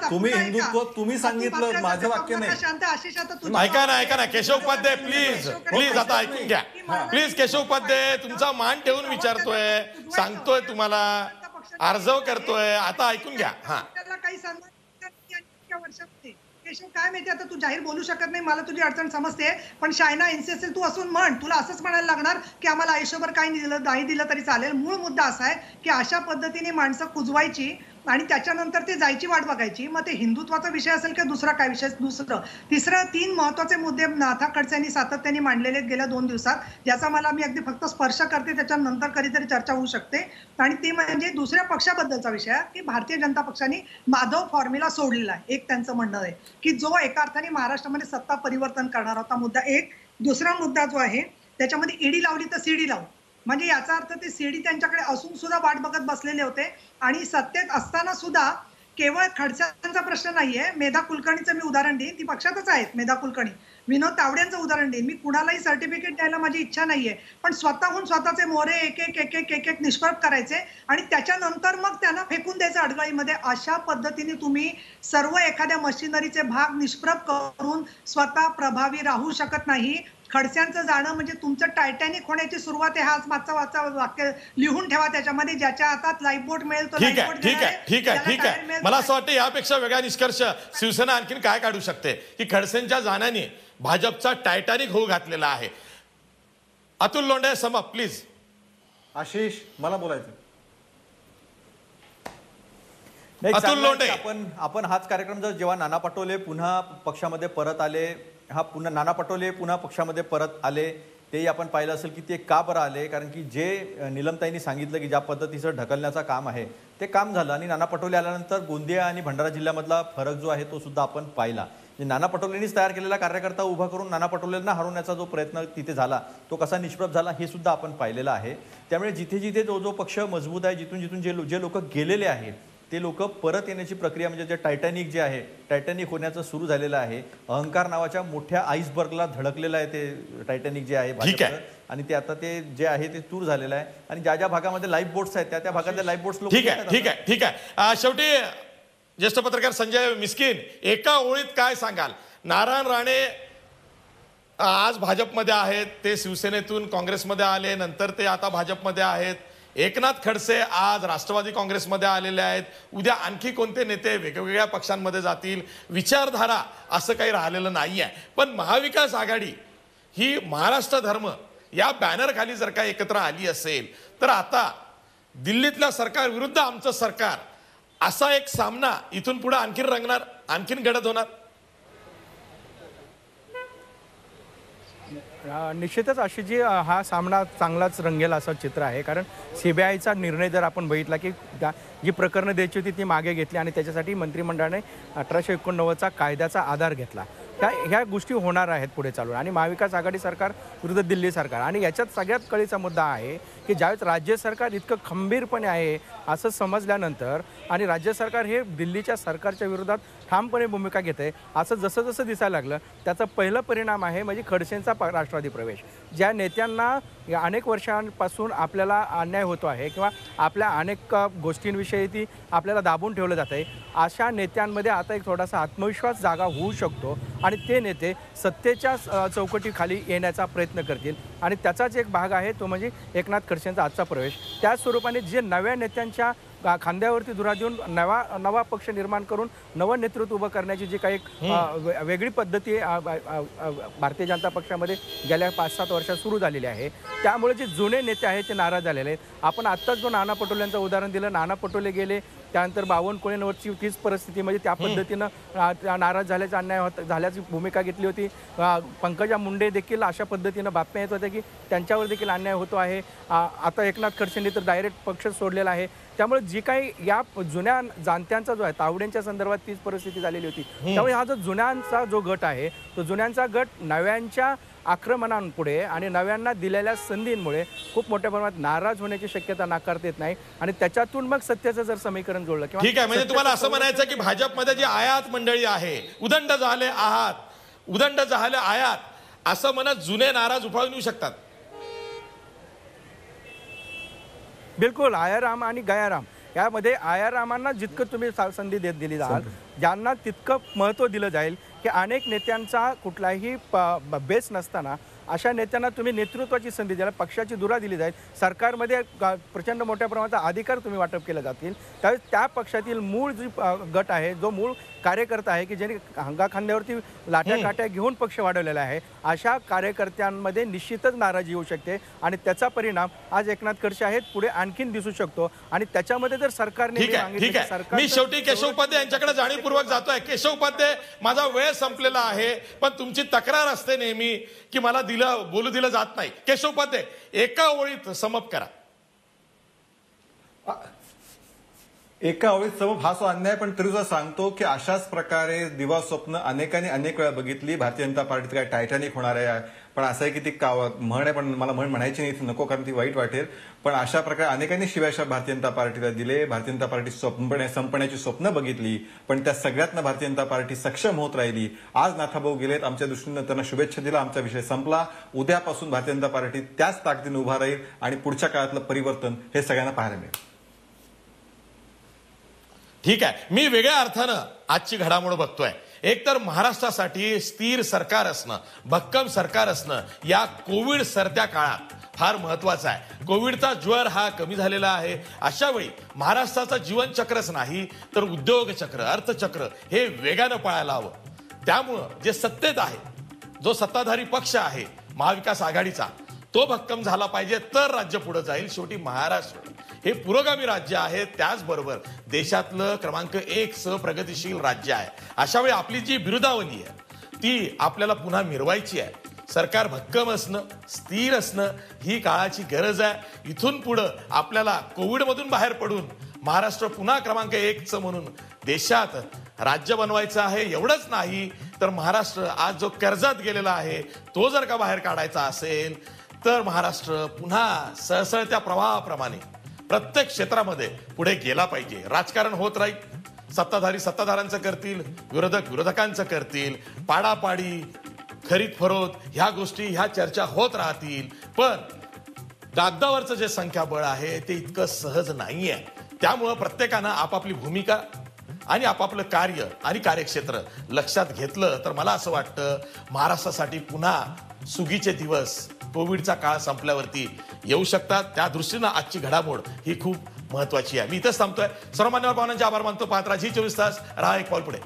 तुम्ही हिंदुत्व तुम्ही सांगितलं, माझं वाक्य नाही. ऐका ना केशव उपाध्ये प्लीज आता ऐकून घ्या. प्लीज केशव उपाध्ये तुमचा मान ठेवून विचारतोय, सांगतोय तुम्हाला, अर्जव करतोय, आता ऐकून घ्या. काही वर्षात केशव काय माहिती, आता तू जाहीर बोलू शकत नाही, मला तुझी अडचण समजते, पण शायना एनसीएसएल तू असून म्हण, तुला असंच म्हणायला लागणार की आम्हाला आयुष्यभर काही दिलं नाही दिलं तरी चालेल. मूळ मुद्दा असा आहे की अशा पद्धतीने माणसं कुजवायची आणि त्याच्यानंतर ते जायची वाट बघायची. मग ते हिंदुत्वाचा विषय असेल किंवा दुसरा काय विषय, तिसरं 3 महत्वाचे मुद्दे नाथा खडसेंनी सातत्याने मांडलेले आहेत गेल्या 2 दिवसात, ज्याचा मला मी अगदी फक्त स्पर्श करते, त्याच्यानंतर कधीतरी चर्चा होऊ शकते. आणि ते म्हणजे दुसऱ्या पक्षाबद्दलचा विषय की भारतीय जनता पक्षाने माधव फॉर्म्युला सोडलेला आहे. एक त्यांचं म्हणणं आहे की जो एका अर्थाने महाराष्ट्रामध्ये सत्ता परिवर्तन करणार होता, मुद्दा एक. दुसरा मुद्दा जो आहे त्याच्यामध्ये ईडी लावली तर सीडी लावू, म्हणजे याचा अर्थ ते सीडी त्यांच्याकडे असून सुद्धा वाट बघत बसलेले होते. आणि सत्तेत असताना सुद्धा केवळ खडसेंचा प्रश्न नाहीये, मेधा कुलकर्णीचं मी उदाहरण देईन, ती पक्षातच आहेत मेधा कुलकर्णी, विनोद तावडेंचं उदाहरण देईन. मी कुणालाही सर्टिफिकेट द्यायला माझी इच्छा नाहीये, पण स्वतःहून स्वतःचे मोरे एक निष्प्रभ करायचे आणि त्याच्यानंतर मग त्यांना फेकून द्यायचं अडगळीमध्ये. अशा पद्धतीने तुम्ही सर्व एखाद्या मशिनरीचे भाग निष्प्रभ करून स्वतः प्रभावी राहू शकत नाही. खडसेंचं जाणं म्हणजे तुमचं टायटॅनिक होण्याची सुरुवात आहे. हाच मागचा वाक्य लिहून ठेवा त्याच्यामध्ये, ज्याच्या हातात लाईफ बोट मिळेल तो ठीक आहे. मला असं वाटतं यापेक्षा वेगळा निष्कर्ष शिवसेना आणखीन काय काढू शकते की खडसेंच्या जाण्याने भाजपचा टायटॅनिक होऊ घातलेला आहे. अतुल लोंढे समप प्लीज. आशिष मला बोलायचं. अतुल लोंढे, आपण हाच कार्यक्रम जर जेव्हा नाना पटोले पुन्हा पक्षामध्ये परत आले, नाना पटोले पुन्हा पक्षामध्ये परत आले, तेही आपण पाहिलं असेल की ते का बरं आले, कारण की जे निलमताईंनी सांगितलं की ज्या पद्धतीचं ढकलण्याचं काम आहे ते काम झालं. आणि नाना पटोले आल्यानंतर गोंदिया आणि भंडारा जिल्ह्यामधला फरक जो आहे तो सुद्धा आपण पाहिला. नाना पटोलेंनीच तयार केलेला कार्यकर्ता उभा करून नाना पटोलेंना हरवण्याचा जो प्रयत्न तिथे झाला तो कसा निष्प्रभ झाला हे सुद्धा आपण पाहिलेलं आहे. त्यामुळे जिथे जिथे जो पक्ष मजबूत आहे, जिथून जे लोक गेलेले आहेत ते लोक परत येण्याची प्रक्रिया, म्हणजे जे टायटॅनिक जे आहे टायटॅनिक होण्याचं सुरू झालेलं आहे. अहंकार नावाच्या मोठ्या आईसबर्गला धडकलेलं आहे ते टायटॅनिक जे आहे भाजपचं, आणि ते आता ते जे आहे ते दूर झालेलं आहे. आणि ज्या भागामध्ये लाईफ बोट्स आहेत त्या भागातल्या लाईफ बोट्स लोक. ठीक आहे. शेवटी ज्येष्ठ पत्रकार संजय मिस्किन, एका ओळीत काय सांगाल? नारायण राणे आज भाजपमध्ये आहेत, ते शिवसेनेतून काँग्रेसमध्ये आले, नंतर ते आता भाजपमध्ये आहेत. एकनाथ खडसे आज राष्ट्रवादी काँग्रेसमध्ये आलेले आहेत. उद्या आणखी कोणते नेते वेगवेगळ्या पक्षांमध्ये जातील, विचारधारा असं काही राहिलेलं नाही आहे. पण महाविकास आघाडी ही महाराष्ट्र धर्म या बॅनर खाली जर का एकत्र आली असेल तर आता दिल्लीतल्या सरकार विरुद्ध आमचं सरकार असा एक सामना इथून पुढे आणखीन रंगणार, आणखीन गडद होणार. निश्चितच अशी जी हा सामना चांगलाच रंगेल असं चित्र आहे. कारण CBIचा निर्णय जर आपण बघितला की जी प्रकरणं द्यायची होती ती मागे घेतली आणि त्याच्यासाठी मंत्रिमंडळाने 1889चा कायद्याचा आधार घेतला. ह्या गोष्टी होणार आहेत पुढे चालून. आणि महाविकास आघाडी सरकार विरुद्ध दिल्ली सरकार, आणि याच्यात सगळ्यात कळीचा मुद्दा आहे की ज्यावेळेस राज्य सरकार इतकं खंबीरपणे आहे असं समजल्यानंतर आणि राज्य सरकार हे दिल्लीच्या सरकारच्या विरोधात ठामपणे भूमिका घेते असं जसं जसं दिसायला लागलं, त्याचा पहिला परिणाम आहे म्हणजे खडसेंचा राष्ट्रवादी प्रवेश. ज्या नेत्यांना अनेक वर्षांपासून आपल्याला अन्याय होतो आहे किंवा आपल्या अनेक गोष्टींविषयी ती आपल्याला दाबून ठेवलं जात आहे, अशा नेत्यांमध्ये आता एक थोडासा आत्मविश्वास जागा होऊ शकतो आणि ते नेते सत्तेच्या चौकटीखाली येण्याचा प्रयत्न करतील. आणि त्याचाच एक भाग आहे तो म्हणजे एकनाथ खडसेंचा आजचा प्रवेश. त्याच स्वरूपाने जे नव्या नेत्यांच्या खांद्यावरती धुरा देऊन नवा पक्ष निर्माण करून नवं नेतृत्व उभं करण्याची जी काही वेगळी पद्धती भारतीय जनता पक्षामध्ये गेल्या 5-7 वर्षात सुरू झालेली आहे, त्यामुळे जे जुने नेते आहेत ते नाराज झालेले आहेत. आपण आत्ताच जो नाना पटोलेंचं उदाहरण दिलं, नाना पटोले गेले, त्यानंतर बावनकुळेंवरची तीच परिस्थिती म्हणजे त्या पद्धतीनं नाराज झाल्याचा अन्याय झाल्याची भूमिका घेतली होती. पंकजा मुंडे देखील अशा पद्धतीनं बातम्या येत होत्या की त्यांच्यावर देखील अन्याय होतो आहे. आता एकनाथ खडसेंनी तर डायरेक्ट पक्ष सोडलेला आहे. त्यामुळे जी काही या जुन्या जाणत्यांचा जो आहे तावड्यांच्या संदर्भात तीच परिस्थिती झालेली होती. त्यामुळे हा जो जुन्यांचा जो गट आहे तो जुन्यांचा गट नव्यांच्या आक्रमणांपुढे आणि नव्यांना दिलेल्या संधींमुळे खूप मोठ्या प्रमाणात नाराज होण्याची शक्यता नाकारता येत नाही. आणि त्याच्यातून मग सत्याचं जर समीकरण जोडलं किंवा ठीक आहे, म्हणजे तुम्हाला असं म्हणायचं की भाजपमध्ये जी आयात मंडळी आहे, उदंड झाले आहात, उदंड झाले आयात असं म्हणत जुने नाराज उफाळून येऊ शकतात. बिलकुल. आयाराम आणि गयाराम यामध्ये आयारामांना जितकं तुम्ही संधी दिली जाल, ज्यांना तितकं महत्त्व दिलं जाईल की अनेक नेत्यांचा कुठलाही बेस नसताना अशा नेत्यांना तुम्ही नेतृत्वाची संधी द्याल, पक्षाची धुरा दिली जाईल, सरकारमध्ये प्रचंड मोठ्या प्रमाणात अधिकार तुम्ही वाटप केले जातील. त्यावेळेस त्या पक्षातील मूळ जी गट आहे, जो मूळ कार्यकर्ता आहे की ज्यांनी खांद्यावरती लाट्या काट्या घेऊन पक्ष वाढवलेला आहे, अशा कार्यकर्त्यांमध्ये निश्चितच नाराजी येऊ शकते. आणि त्याचा परिणाम आज एकनाथ खडसे आहेत पुढे आणखीन दिसू शकतो. आणि त्याच्यामध्ये जर सरकारने ठीक आहे, मी शेवटी केशव उपाध्ये यांच्याकडे जाणीवपूर्वक जातोय. केशव उपाध्ये, माझा वेळ संपलेला आहे, पण तुमची तक्रार असते नेहमी की मला बोलू दिलं जात नाही. केशव उपाध्ये, एका ओळीत समप करा. एका ओळीत समप हा अन्याय, पण तरी सुद्धा सांगतो की अशाच प्रकारे दिवा स्वप्न अनेकांनी अनेक वेळा बघितली. भारतीय जनता पार्टीत काय टायटॅनिक होणार आहे, पण असं आहे की ती म्हण आहे, पण मला म्हणायची नाही नको कारण ती वाईट वाटेल. पण अशा प्रकारे अनेकांनी शिव्याशा भारतीय जनता पार्टीला दिले. भारतीय जनता पार्टी संपण्याची स्वप्न बघितली, पण त्या सगळ्यातनं भारतीय जनता पार्टी सक्षम होत राहिली. आज नाथाभाऊ गेलेत, आमच्या दृष्टीनं त्यांना शुभेच्छा दिला, आमचा विषय संपला. उद्यापासून भारतीय जनता पार्टी त्याच ताकदीने उभा राहील आणि पुढच्या काळातलं परिवर्तन हे सगळ्यांना पाहायला मिळेल. ठीक आहे, मी वेगळ्या अर्थानं आजची घडामोड बघतोय. एकतर महाराष्ट्रासाठी स्थिर सरकार असणं, भक्कम सरकार असणं या कोविड सरत्या काळात फार महत्वाचं आहे. कोविडचा ज्वर हा कमी झालेला आहे. अशा वेळी महाराष्ट्राचं जीवनचक्रच नाही तर उद्योग चक्र, अर्थचक्र हे वेगानं पळायला हवं. त्यामुळं जे सत्तेत आहे, जो सत्ताधारी पक्ष आहे महाविकास आघाडीचा, तो भक्कम झाला पाहिजे, तर राज्य पुढे जाईल. शेवटी महाराष्ट्र हे पुरोगामी राज्य आहे, त्याचबरोबर देशातलं क्रमांक 1 प्रगतिशील राज्य आहे. अशा वेळी आपली जी बिरुदावली आहे ती आपल्याला पुन्हा मिरवायची आहे. सरकार भक्कम असणं, स्थिर असणं ही काळाची गरज आहे. इथून पुढं आपल्याला कोविडमधून बाहेर पडून महाराष्ट्र पुन्हा क्रमांक 1 म्हणून देशात राज्य बनवायचं आहे. एवढंच नाही तर महाराष्ट्र आज जो कर्जात गेलेला आहे तो जर का बाहेर काढायचा असेल तर महाराष्ट्र पुन्हा सळसळत्या प्रवाहाप्रमाणे प्रत्येक क्षेत्रामध्ये पुढे गेला पाहिजे. राजकारण होत राहील, सत्ताधारी सत्ताधाऱ्यांचं करतील, विरोधक विरोधकांचं करतील, पाडापाडी, खरीद फरोद ह्या गोष्टी, ह्या चर्चा होत राहतील. पण कागदावरचं जे संख्याबळ आहे ते इतकं सहज नाहीये. त्यामुळं प्रत्येकानं आपापली भूमिका आणि आपापलं कार्य आणि कार्यक्षेत्र लक्षात घेतलं तर मला असं वाटतं महाराष्ट्रासाठी पुन्हा सुगीचे दिवस, कोविडचा काळ संपल्यावरती येऊ शकतात. त्या दृष्टीनं आजची घडामोड ही खूप महत्वाची आहे. मी इथंच थांबतोय. सर्वमान्यवर पाहुण्यांचे आभार मानतो. पाहत राहा झी 24 तास. राहा एक पाऊल पुढे.